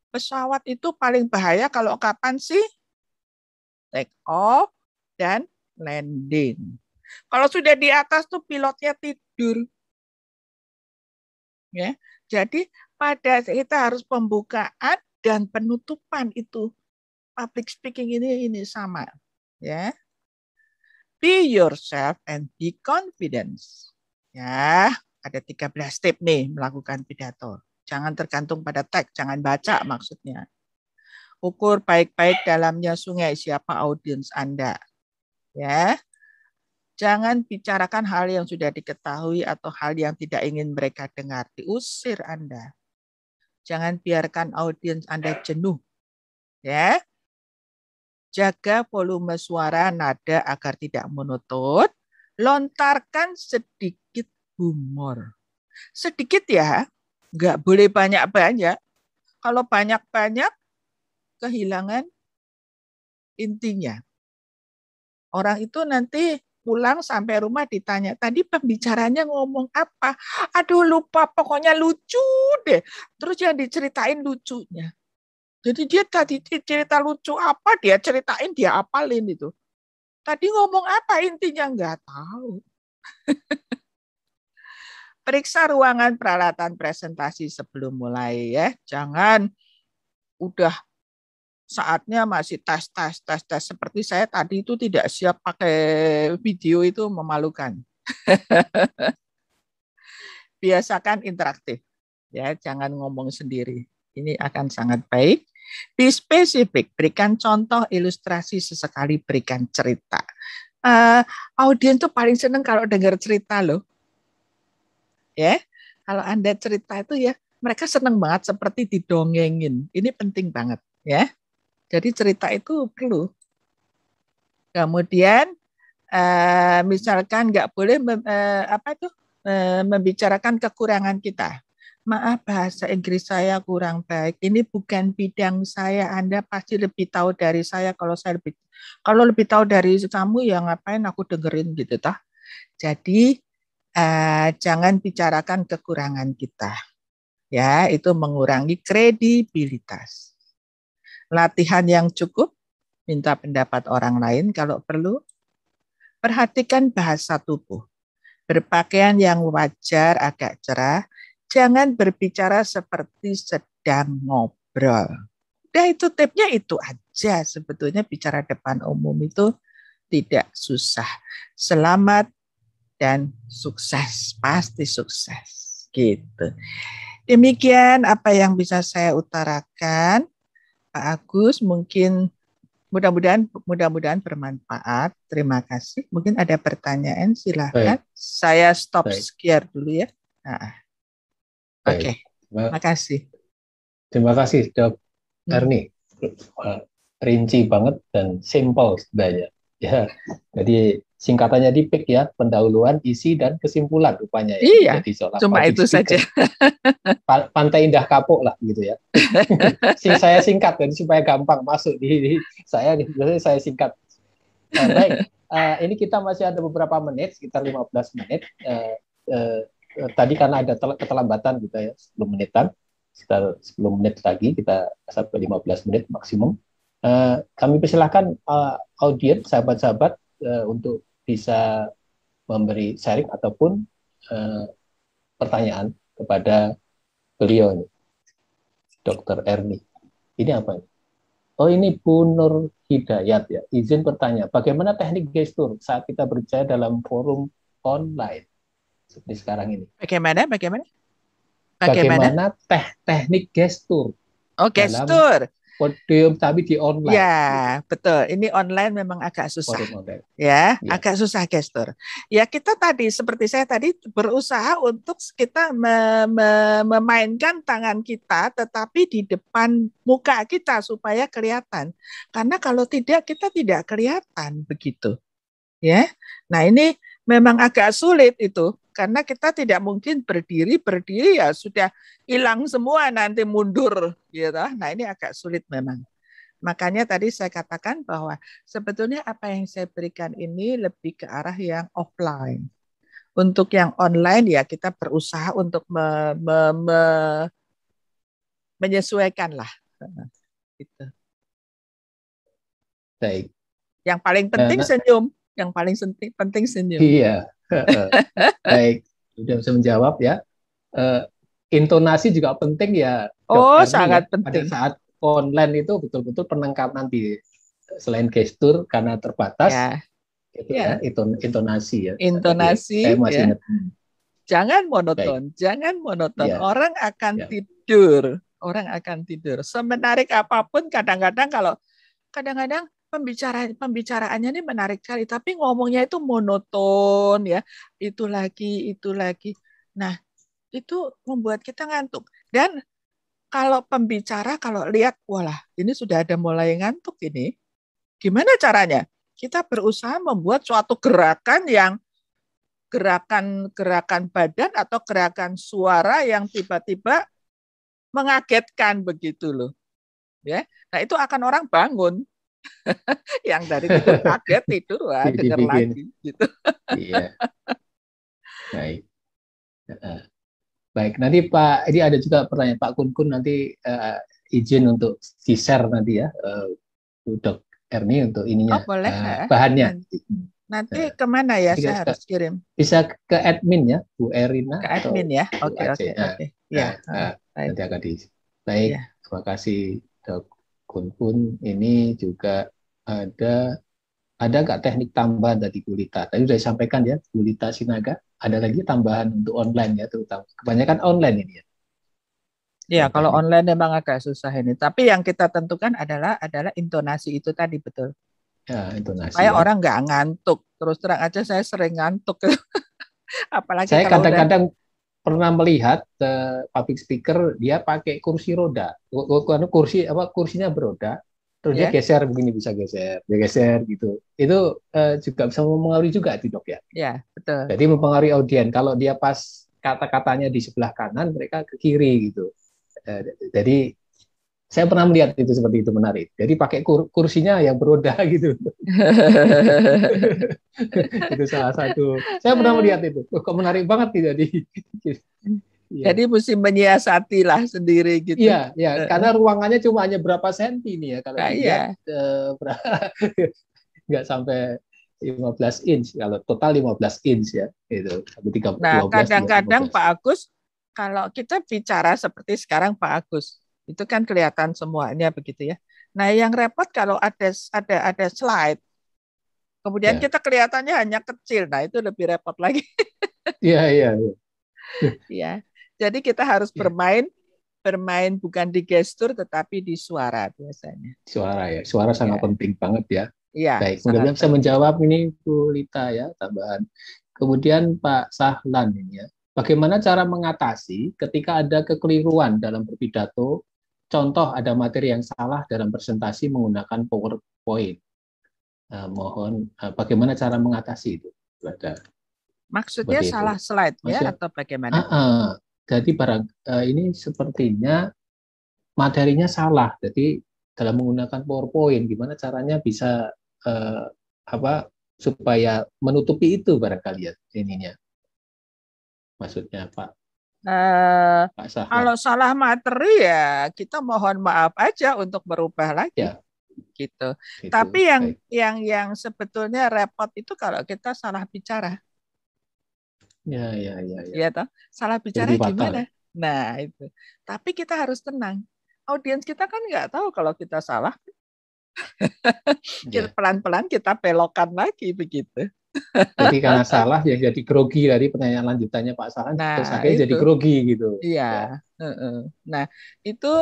Pesawat itu paling bahaya kalau kapan sih? Take off dan landing. Kalau sudah di atas tuh pilotnya tidur. Ya, jadi pada kita harus pembukaan dan penutupan itu. Public speaking ini sama. Ya. Be yourself and be confident. Ya, ada 13 step nih melakukan pidato. Jangan tergantung pada teks, jangan baca maksudnya. Ukur baik-baik dalamnya sungai siapa audiens Anda. Ya. Jangan bicarakan hal yang sudah diketahui atau hal yang tidak ingin mereka dengar. Diusir Anda. Jangan biarkan audiens Anda jenuh. Ya. Jaga volume suara nada agar tidak monoton. Lontarkan sedikit humor. Sedikit ya, nggak boleh banyak-banyak. Kalau banyak-banyak, kehilangan intinya. Orang itu nanti pulang sampai rumah ditanya, tadi pembicaranya ngomong apa? Aduh lupa, pokoknya lucu deh. Terus yang diceritain lucunya. Jadi dia tadi cerita lucu apa, dia ceritain, dia apalin itu. Tadi ngomong apa intinya nggak tahu. Periksa ruangan peralatan presentasi sebelum mulai ya. Jangan udah saatnya masih tes seperti saya tadi itu tidak siap pakai video itu memalukan. Biasakan interaktif. Ya, jangan ngomong sendiri. Ini akan sangat baik. Be spesifik, berikan contoh, ilustrasi, sesekali berikan cerita. Audiens tuh paling seneng kalau dengar cerita loh. Ya, kalau Anda cerita itu ya, mereka seneng banget seperti didongengin. Ini penting banget ya. Jadi cerita itu perlu. Kemudian misalkan nggak boleh membicarakan kekurangan kita. Maaf bahasa Inggris saya kurang baik. Ini bukan bidang saya. Anda pasti lebih tahu dari saya. Kalau lebih tahu dari kamu ya ngapain aku dengerin gitu toh. Jadi jangan bicarakan kekurangan kita. Ya, itu mengurangi kredibilitas. Latihan yang cukup, minta pendapat orang lain kalau perlu. Perhatikan bahasa tubuh. Berpakaian yang wajar, agak cerah. Jangan berbicara seperti sedang ngobrol. Udah itu tipnya itu aja. Sebetulnya bicara depan umum itu tidak susah. Selamat dan sukses. Pasti sukses. Gitu. Demikian apa yang bisa saya utarakan. Pak Agus, mungkin mudah-mudahan bermanfaat. Terima kasih. Mungkin ada pertanyaan, silakan. Baik. Saya stop Baik. share dulu ya. Oke. Terima kasih. Terima kasih, Dok Erni. Rinci banget dan simple sebenarnya. Ya, jadi singkatannya di PIK ya, pendahuluan, isi, dan kesimpulan rupanya. Iya, jadi cuma itu saja. Pantai Indah Kapuk lah gitu ya. Saya singkat jadi supaya gampang masuk di saya. Biasanya saya singkat. Baik, ini kita masih ada beberapa menit, sekitar 15 menit. Tadi karena ada keterlambatan gitu ya, 10 menitan. Sekitar 10 menit lagi kita sampai 15 menit maksimum. Kami persilahkan audiens, sahabat-sahabat untuk bisa memberi sharing ataupun pertanyaan kepada beliau, Dr. Erni. Ini apa? Oh, ini Bu Nur Hidayat ya. Izin bertanya, bagaimana teknik gestur saat kita berbicara dalam forum online seperti sekarang ini? Bagaimana? Bagaimana teknik gestur? Oh, gestur. Podium tapi di online. Ya, betul. Ini online memang agak susah. Ya, agak susah gestur. Ya, kita tadi seperti saya tadi berusaha untuk kita memainkan tangan kita tetapi di depan muka kita supaya kelihatan. Karena kalau tidak kita tidak kelihatan begitu. Ya. Nah, ini memang agak sulit itu. Karena kita tidak mungkin berdiri ya sudah hilang semua nanti mundur gitu. Nah, ini agak sulit memang. Makanya tadi saya katakan bahwa sebetulnya apa yang saya berikan ini lebih ke arah yang offline. Untuk yang online ya kita berusaha untuk menyesuaikan lah. Gitu. Baik. Yang paling penting senyum. Yang paling penting senyum. Iya. Baik, sudah bisa menjawab ya. Intonasi juga penting ya. Oh, sangat penting. Pada saat online itu betul-betul penekanan di selain gestur karena terbatas. Ya. Itu ya, intonasi ya. Intonasi. Saya masih ingat. Jangan monoton, jangan monoton. Ya. Orang akan tidur. Orang akan tidur. Semenarik apapun kadang-kadang pembicaraannya ini menarik sekali, tapi ngomongnya itu monoton ya, itu lagi. Nah, itu membuat kita ngantuk. Dan kalau pembicara kalau lihat, walah, ini sudah ada mulai ngantuk ini. Gimana caranya? Kita berusaha membuat suatu gerakan yang gerakan badan atau gerakan suara yang tiba-tiba mengagetkan begitu loh. Ya. Nah, itu akan orang bangun. Yang dari tidur kaget tidur dengar lagi gitu. Iya. Baik. Baik, nanti Pak, ini ada juga pertanyaan Pak Kun nanti izin untuk di-share nanti ya, Dok Erni untuk ininya. Oh, boleh, bahannya. Nanti kemana ya saya harus kirim? Bisa ke admin ya, Bu Erina. Ke admin ya. Oke. Ya. Nanti akan Baik, ya. Terima kasih Dok Kun. Ini juga ada nggak teknik tambahan tadi Gulita? Tadi sudah disampaikan ya, Gulita Sinaga. Ada lagi tambahan untuk online ya, terutama kebanyakan online ini ya. Ya, kalau online memang agak susah ini. Tapi yang kita tentukan adalah intonasi itu tadi, betul. Ya, intonasi. Supaya orang nggak ngantuk. Terus terang aja saya sering ngantuk. Apalagi saya kadang-kadang pernah melihat public speaker dia pakai kursi roda, kursinya beroda, terus dia geser begini, bisa geser gitu. Itu juga bisa mempengaruhi juga itu, Dok ya. Ya, betul. Jadi mempengaruhi audien. Kalau dia pas kata-katanya di sebelah kanan, mereka ke kiri gitu. Jadi Saya pernah melihat itu seperti itu, menarik. Jadi pakai kursinya yang beroda gitu. Itu salah satu. Saya pernah melihat itu. Kok menarik banget tidak di. Iya. Jadi mesti menyiasati lah sendiri gitu. Iya, ya, karena ruangannya cuma hanya berapa senti nih ya kalau Nah, dilihat nggak sampai 15 inch, kalau total 15 inch ya, itu Nah, kadang-kadang Pak Agus, kalau kita bicara seperti sekarang Pak Agus, itu kan kelihatan semuanya begitu ya. Nah, yang repot kalau ada slide, kemudian kita kelihatannya hanya kecil, nah itu lebih repot lagi. Iya, iya. Ya, jadi kita harus bermain bukan di gestur tetapi di suara biasanya. Suara ya, suara sangat penting banget ya. Iya. Baik, mudah-mudahan bisa menjawab ini Bu Lita ya, tambahan. Kemudian Pak Sahlan ini ya, bagaimana cara mengatasi ketika ada kekeliruan dalam berpidato? Contoh ada materi yang salah dalam presentasi menggunakan PowerPoint. Mohon bagaimana cara mengatasi itu? Maksudnya salah slide ya atau bagaimana? Jadi ini sepertinya materinya salah. Jadi dalam menggunakan PowerPoint, gimana caranya bisa supaya menutupi itu barangkali ya ininya. Maksudnya Pak. Kalau salah materi ya kita mohon maaf aja untuk berubah lagi. Ya. Gitu. Tapi yang sebetulnya repot itu kalau kita salah bicara. Ya. Ya toh, salah bicara gimana? Nah itu. Tapi kita harus tenang. Audiens kita kan nggak tahu kalau kita salah. Pelan-pelan kita belokkan lagi begitu. Jadi karena salah yang jadi grogi dari pertanyaan lanjutannya Pak Sahlan, terus akhirnya jadi grogi gitu. Iya. Nah itu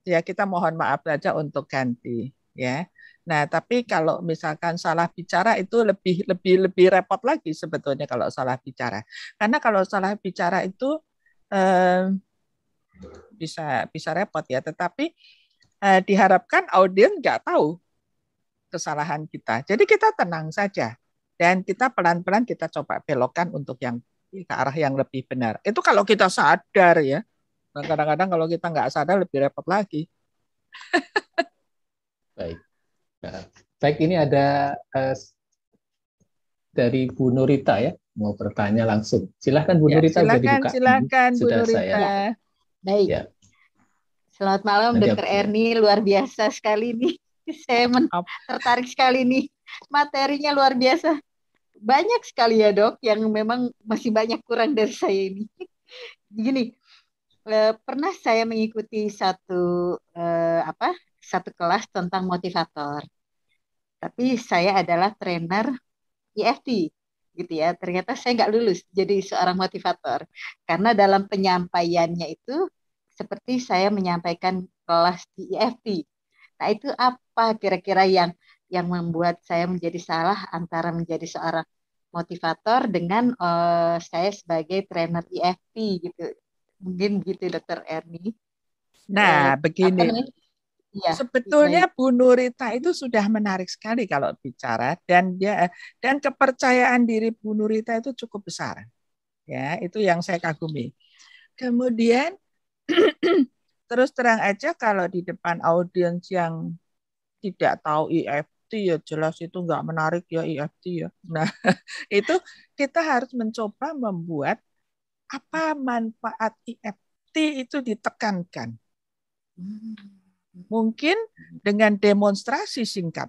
ya kita mohon maaf saja untuk ganti ya. Nah tapi kalau misalkan salah bicara itu lebih repot lagi sebetulnya kalau salah bicara. Karena kalau salah bicara itu bisa repot ya. Tetapi diharapkan audiens nggak tahu kesalahan kita. Jadi kita tenang saja dan kita pelan-pelan kita coba belokkan untuk yang ke arah yang lebih benar. Itu kalau kita sadar ya. Kadang-kadang kalau kita nggak sadar lebih repot lagi. Baik. Baik, ini ada dari Bu Nurita ya, mau bertanya langsung. Silahkan Bu Nurita. Silakan Bu Nurita. Baik. Ya. Selamat malam Dr. Erni, luar biasa sekali nih. Saya tertarik sekali nih, materinya luar biasa. Banyak sekali ya dok, yang memang masih banyak kurang dari saya ini. Gini, pernah saya mengikuti satu kelas tentang motivator. Tapi saya adalah trainer EFT, gitu ya. Ternyata saya nggak lulus jadi seorang motivator, karena dalam penyampaiannya itu seperti saya menyampaikan kelas di EFT. Nah itu apa kira-kira yang membuat saya menjadi salah antara menjadi seorang motivator dengan saya sebagai trainer EFT gitu. Mungkin gitu Dr. Erni. Nah begini, sebetulnya Bu Nurita itu sudah menarik sekali kalau bicara dan kepercayaan diri Bu Nurita itu cukup besar. Ya, itu yang saya kagumi. Kemudian terus terang aja kalau di depan audiens yang tidak tahu EFT ya jelas itu nggak menarik ya EFT ya. Nah itu kita harus mencoba membuat apa manfaat EFT itu ditekankan. Mungkin dengan demonstrasi singkat.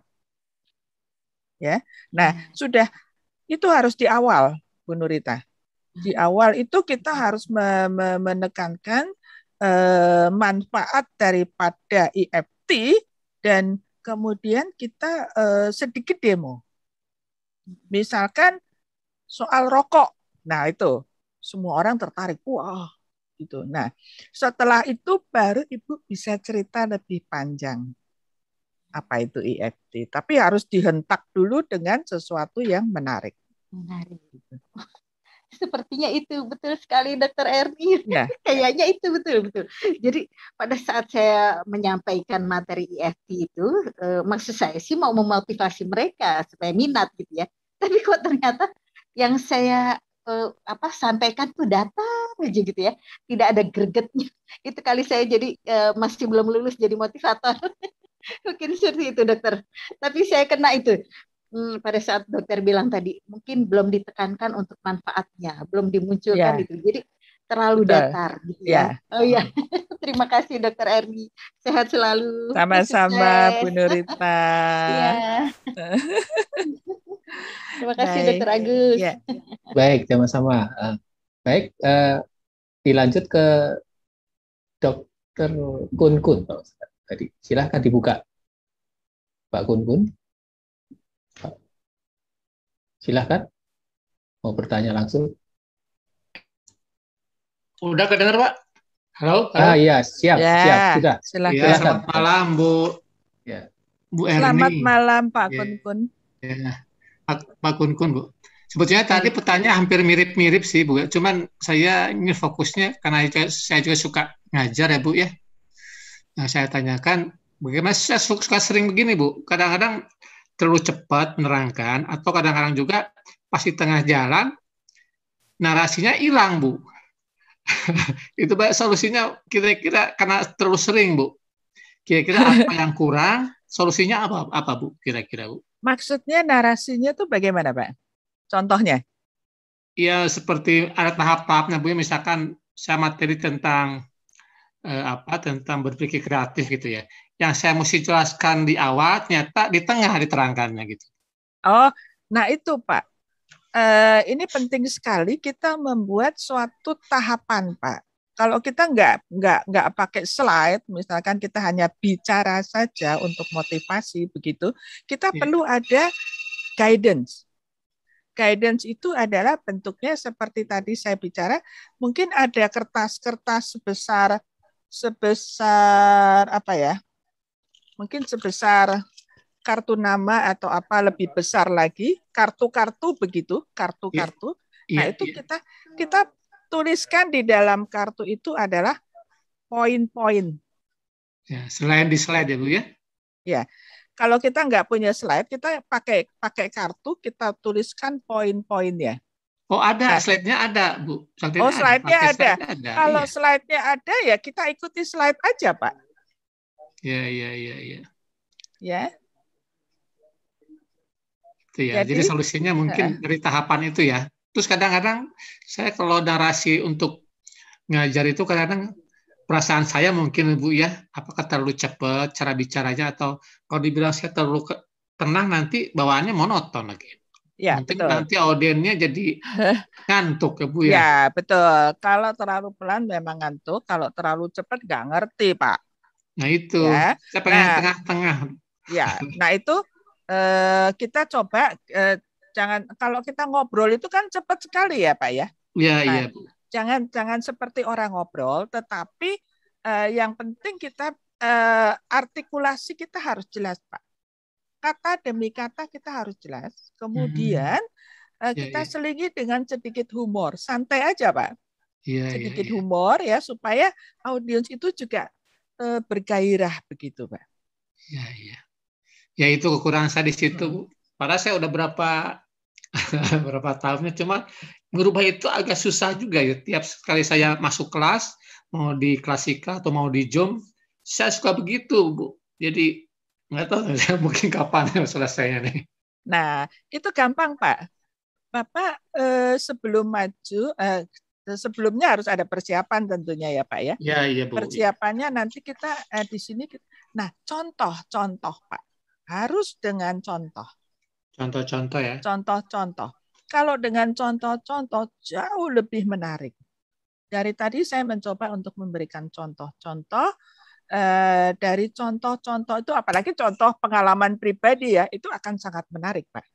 Ya. Nah sudah itu harus di awal Bu Nurita. Di awal itu kita harus menekankan manfaat daripada EFT dan kemudian kita sedikit demo. Misalkan soal rokok. Nah, itu semua orang tertarik. Wah, gitu. Nah, setelah itu baru Ibu bisa cerita lebih panjang. Apa itu EFT? Tapi harus dihentak dulu dengan sesuatu yang menarik. Menarik. Sepertinya itu betul sekali Dr. Erni. Ya. Kayaknya itu betul. Jadi pada saat saya menyampaikan materi EFT itu, maksud saya sih mau memotivasi mereka supaya minat gitu ya. Tapi kok ternyata yang saya sampaikan tuh datar aja gitu ya, tidak ada gregetnya. Itu kali saya jadi masih belum lulus jadi motivator. Mungkin seperti itu dokter. Tapi saya kena itu pada saat dokter bilang tadi, mungkin belum ditekankan untuk manfaatnya, belum dimunculkan itu. Jadi terlalu datar gitu ya. Oh iya. Terima kasih dokter Erni. Sehat selalu. Sama-sama Bu Nurita. Iya. Terima kasih dokter Agus. Ya. Baik, sama-sama. Baik, dilanjut ke Dokter Kun Kun. Tadi silahkan dibuka, Pak Kun Kun. Silahkan, mau bertanya langsung. Udah kedengar Pak? Halo? Iya, siap, sudah. Silakan. Ya, selamat malam Bu. Ya. Bu Erni. Selamat malam Pak Kun Kun. Ya, Pak Kun Kun Bu. Sebetulnya tadi pertanyaan hampir mirip-mirip sih Bu. Cuman saya ingin fokusnya karena saya juga suka ngajar ya Bu ya. Nah, saya tanyakan bagaimana saya suka sering begini Bu. Kadang-kadang terlalu cepat menerangkan atau kadang-kadang juga pas di tengah jalan narasinya hilang Bu. Itu Pak solusinya kira-kira karena terlalu sering Bu. Kira-kira apa yang kurang? Solusinya apa Bu? Kira-kira Bu? Maksudnya narasinya tuh bagaimana Pak? Contohnya? Ya seperti ada tahap-tahapnya Bu. Misalkan saya materi tentang tentang berpikir kreatif gitu ya. Yang saya mesti jelaskan di awal ternyata di tengah diterangkannya gitu. Oh, nah itu Pak. Ini penting sekali kita membuat suatu tahapan, Pak. Kalau kita nggak pakai slide, misalkan kita hanya bicara saja untuk motivasi begitu, kita perlu ada guidance. Guidance itu adalah bentuknya seperti tadi saya bicara, mungkin ada kertas-kertas sebesar apa ya? Mungkin sebesar kartu nama atau apa lebih besar lagi, kartu-kartu begitu, kartu-kartu. Nah, itu kita tuliskan di dalam kartu itu adalah poin-poin. Ya, selain di slide ya Bu ya? Ya. Kalau kita nggak punya slide, kita pakai kartu, kita tuliskan poin-poinnya. Oh, ada, slide-nya ada, Bu. Slide-nya ada. Kalau slide-nya ada ya kita ikuti slide aja, Pak. Ya. Ya. Ya, jadi solusinya mungkin dari tahapan itu ya. Terus kadang-kadang saya kalau narasi untuk ngajar itu kadang-kadang perasaan saya mungkin Bu ya, apakah terlalu cepat cara bicaranya atau kalau dibilang saya terlalu tenang nanti bawaannya monoton lagi. Ya, mungkin betul. Nanti audiennya jadi ngantuk ya Bu ya. Ya, betul. Kalau terlalu pelan memang ngantuk, kalau terlalu cepat nggak ngerti, Pak. Nah itu, saya pengen tengah-tengah. Ya, nah itu kita coba jangan kalau kita ngobrol itu kan cepat sekali ya Pak ya. Iya. Jangan seperti orang ngobrol, tetapi yang penting kita artikulasi kita harus jelas Pak. Kata demi kata kita harus jelas. Kemudian kita selingi dengan sedikit humor, santai aja Pak. Sedikit humor ya supaya audiens itu juga bergairah begitu Pak. Iya. Ya itu kekurangan saya di situ, Bu. Padahal saya udah berapa tahunnya, cuma merubah itu agak susah juga ya. Tiap kali saya masuk kelas, mau di klasika atau mau di Zoom, saya suka begitu, Bu. Jadi nggak tahu mungkin kapan selesainya nih. Nah, itu gampang, Pak. Bapak sebelum maju, sebelumnya harus ada persiapan tentunya ya, Pak ya. Iya, Bu. Persiapannya nanti kita di sini. Nah, contoh, Pak. Harus dengan contoh. Contoh-contoh ya. Contoh-contoh. Kalau dengan contoh-contoh jauh lebih menarik. Dari tadi saya mencoba untuk memberikan contoh-contoh. Dari contoh-contoh itu, apalagi contoh pengalaman pribadi ya, itu akan sangat menarik, Pak.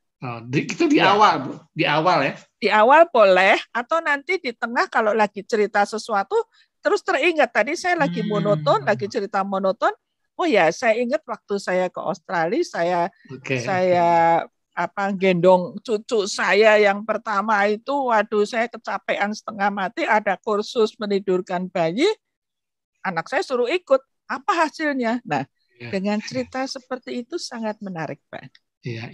Itu di awal, Bu. Di awal ya. Di awal boleh, atau nanti di tengah kalau lagi cerita sesuatu, terus teringat tadi saya lagi monoton, lagi cerita monoton. Oh ya, saya ingat waktu saya ke Australia, saya gendong cucu saya yang pertama itu, waduh saya kecapean setengah mati, ada kursus menidurkan bayi, anak saya suruh ikut, apa hasilnya? Nah, dengan cerita seperti itu sangat menarik, Pak. Iya.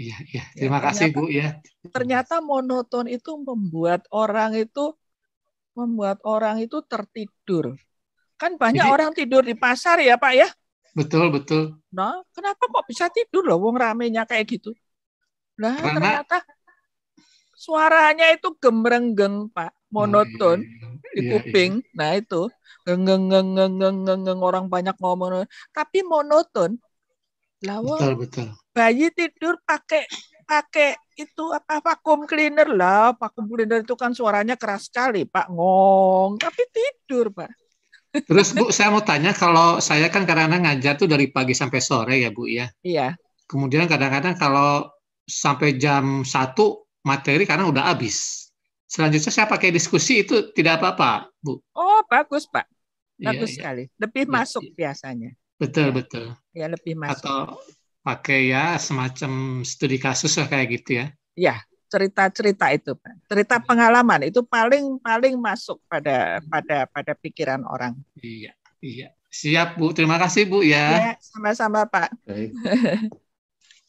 Terima kasih Bu ya. Ternyata monoton itu membuat orang itu tertidur. Kan banyak orang tidur di pasar ya Pak ya. Betul. Nah, kenapa kok bisa tidur loh wong ramenya kayak gitu? Nah, ternyata suaranya itu gemrenggeng Pak, monoton di kuping. Nah, itu geng orang banyak ngomong tapi monoton. Lah betul. Bayi tidur pakai itu vacuum cleaner lah. Vacuum cleaner itu kan suaranya keras sekali, Pak. Ngong, tapi tidur, Pak. Terus Bu, saya mau tanya, kalau saya kan kadang-kadang ngajar tuh dari pagi sampai sore ya Bu ya. Iya. Kemudian kadang-kadang kalau sampai jam 1 materi karena udah habis. Selanjutnya saya pakai diskusi itu tidak apa-apa, Bu. Oh, bagus, Pak. Bagus sekali. Lebih masuk biasanya. Betul. Ya, lebih masuk. Atau pakai ya semacam studi kasus lah kayak gitu ya. Ya, cerita-cerita itu, Pak. Cerita pengalaman itu paling masuk pada pikiran orang. Iya. Siap, Bu. Terima kasih, Bu ya. Ya, sama-sama, Pak. Baik.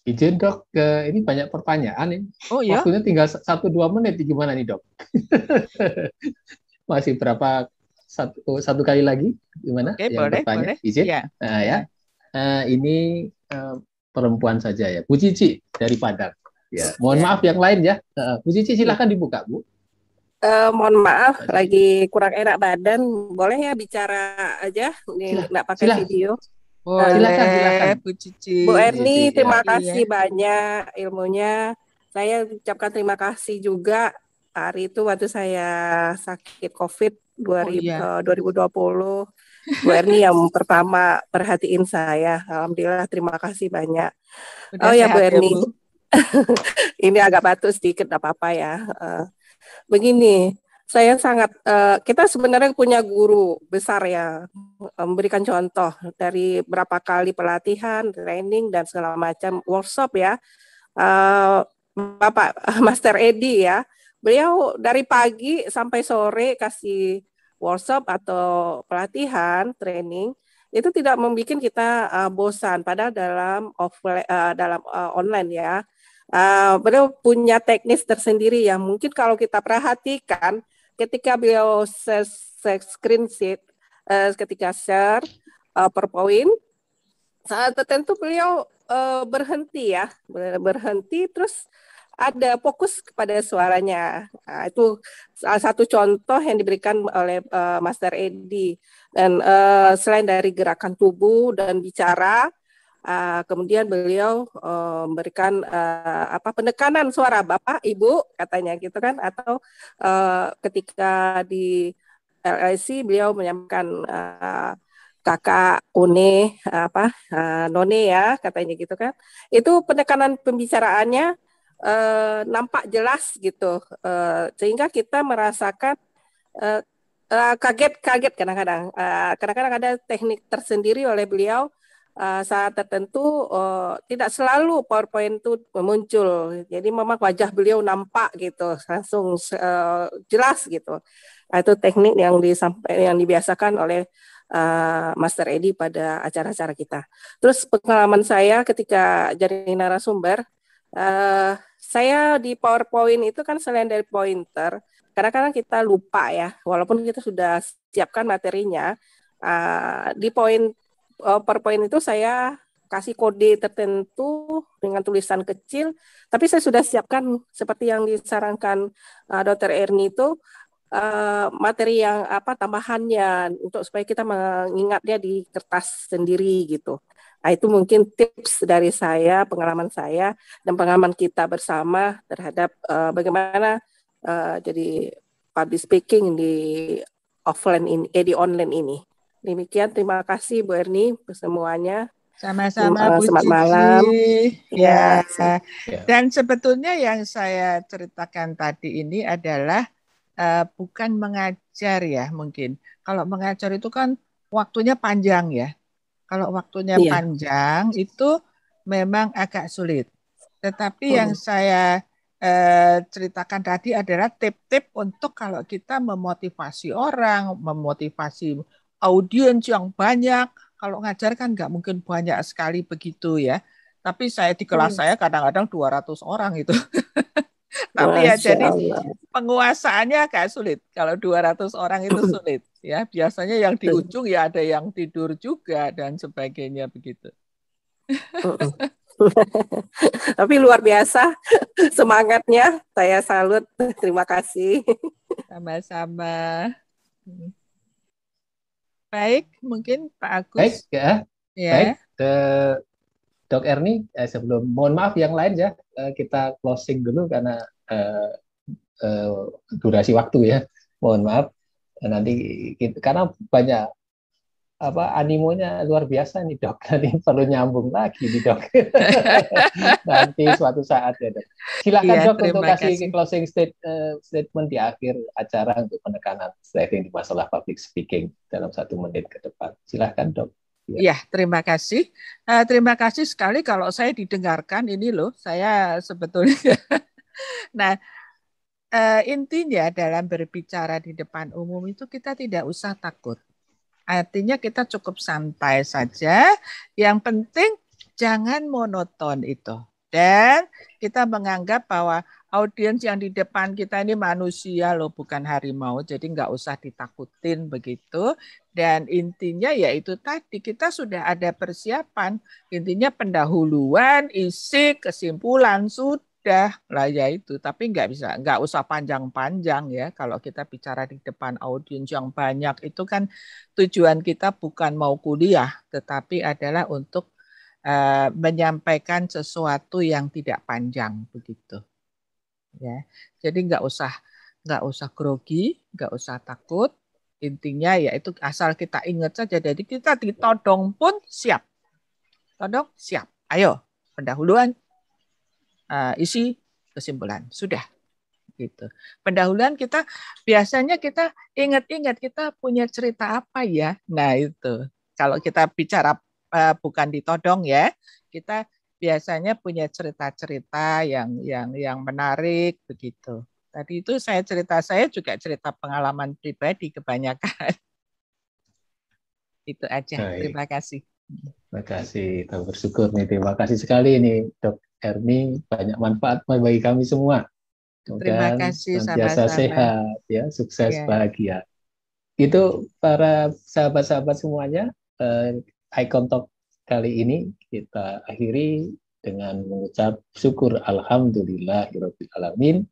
Izin Dok, ini banyak pertanyaan ini. Oh iya. Waktunya tinggal 1-2 menit, gimana nih Dok? Masih berapa satu kali lagi? Gimana? Oke, boleh. Izin? Ya. Nah, ya. Ini perempuan saja ya, Bu Cici dari Padang. Ya, mohon maaf yang lain ya. Bu Cici silahkan dibuka, Bu. Mohon maaf, lagi kurang enak badan. Boleh ya bicara aja, nggak pakai video. Silakan Bu Cici. Bu Erni, terima kasih banyak ilmunya. Saya ucapkan terima kasih juga hari itu waktu saya sakit COVID 2020. Bu Erni yang pertama perhatiin saya. Alhamdulillah, terima kasih banyak. Udah ya Bu Erni. Bu. Ini agak batuk sedikit, tidak apa-apa ya. Begini, saya sangat, kita sebenarnya punya guru besar ya, memberikan contoh dari berapa kali pelatihan, training, dan segala macam workshop ya. Bapak Master Edi ya, beliau dari pagi sampai sore kasih workshop atau pelatihan, training, itu tidak membuat kita bosan, padahal dalam online ya. Beliau punya teknis tersendiri yang mungkin kalau kita perhatikan, ketika beliau screenshot, ketika share PowerPoint, saat tertentu beliau berhenti terus ada fokus kepada suaranya. Nah, itu salah satu contoh yang diberikan oleh Master Edi. Dan selain dari gerakan tubuh dan bicara, kemudian beliau memberikan penekanan suara Bapak, Ibu, katanya gitu kan, atau ketika di LIC beliau menyampaikan Kakak, Une, None ya, katanya gitu kan. Itu penekanan pembicaraannya nampak jelas gitu, sehingga kita merasakan kaget kadang-kadang. Kadang-kadang ada teknik tersendiri oleh beliau. Saat tertentu tidak selalu PowerPoint itu muncul, jadi memang wajah beliau nampak gitu, langsung jelas gitu. Itu teknik yang dibiasakan oleh Master Edi pada acara-acara kita. Terus pengalaman saya ketika jadi narasumber, saya di PowerPoint itu kan selain dari pointer, kadang-kadang kita lupa ya, walaupun kita sudah siapkan materinya, di PowerPoint itu saya kasih kode tertentu dengan tulisan kecil, tapi saya sudah siapkan seperti yang disarankan Dr. Erni itu materi yang tambahannya untuk supaya kita mengingatnya di kertas sendiri gitu. Nah, itu mungkin tips dari saya, pengalaman saya dan pengalaman kita bersama terhadap bagaimana jadi public speaking di offline ini, di online ini. Demikian, terima kasih Bu Erni semuanya. Sama-sama Bu Selamat Cici. malam. Ya. Dan sebetulnya yang saya ceritakan tadi ini adalah bukan mengajar ya mungkin. Kalau mengajar itu kan waktunya panjang ya. Kalau waktunya panjang itu memang agak sulit. Tetapi yang saya ceritakan tadi adalah tip-tip untuk kalau kita memotivasi orang, memotivasi audiens yang banyak. Kalau ngajar kan nggak mungkin banyak sekali begitu ya. Tapi saya di kelas saya kadang-kadang 200 orang itu. Tapi ya jadi penguasaannya agak sulit. Kalau 200 orang itu sulit. Ya, biasanya yang di ujung ya ada yang tidur juga dan sebagainya begitu. Tapi luar biasa semangatnya. Saya salut. Terima kasih. Sama-sama. Baik, mungkin Pak Agus. Baik, ya. Ya. Baik, Dok Erni, sebelum mohon maaf yang lain ya, kita closing dulu karena durasi waktu ya. Mohon maaf. Nanti karena banyak animonya luar biasa nih Dok. Nanti perlu nyambung lagi nih Dok. Nanti suatu saat ya Dok. Silakan Dok untuk kasih closing statement di akhir acara untuk penekanan striving di masalah public speaking dalam 1 menit ke depan. Silakan Dok. Ya, terima kasih. Terima kasih sekali kalau saya didengarkan ini loh. Saya sebetulnya. Nah, intinya dalam berbicara di depan umum itu kita tidak usah takut. Artinya kita cukup santai saja. Yang penting jangan monoton itu. Dan kita menganggap bahwa audiens yang di depan kita ini manusia loh, bukan harimau. Jadi nggak usah ditakutin begitu. Dan intinya yaitu tadi kita sudah ada persiapan. Intinya pendahuluan, isi, kesimpulan sudah lah ya itu. Tapi nggak usah panjang-panjang ya. Kalau kita bicara di depan audiens yang banyak itu kan tujuan kita bukan mau kuliah, tetapi adalah untuk menyampaikan sesuatu yang tidak panjang begitu. Ya, jadi nggak usah grogi, nggak usah takut. Intinya yaitu asal kita ingat saja. Jadi kita ditodong pun siap. Todong siap. Ayo pendahuluan, isi, kesimpulan sudah. Gitu. Pendahuluan kita biasanya kita ingat-ingat kita punya cerita apa ya. Nah itu kalau kita bicara bukan ditodong ya, kita biasanya punya cerita-cerita yang menarik begitu. Tadi itu saya juga cerita pengalaman pribadi kebanyakan. Itu aja. Baik. Terima kasih. Terima kasih. Kita bersyukur nih. Terima kasih sekali nih Dok Erni, banyak manfaat bagi kami semua. Terima kasih, sama-sama sehat ya, sukses ya. Bahagia. Itu para sahabat-sahabat semuanya, Icon Talk kali ini kita akhiri dengan mengucap syukur alhamdulillahirabbil alamin.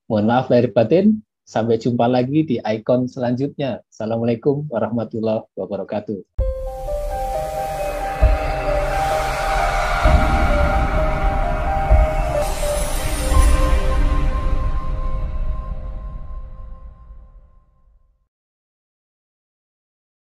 Mohon maaf lahir batin. Sampai jumpa lagi di Icon selanjutnya. Assalamualaikum warahmatullahi wabarakatuh.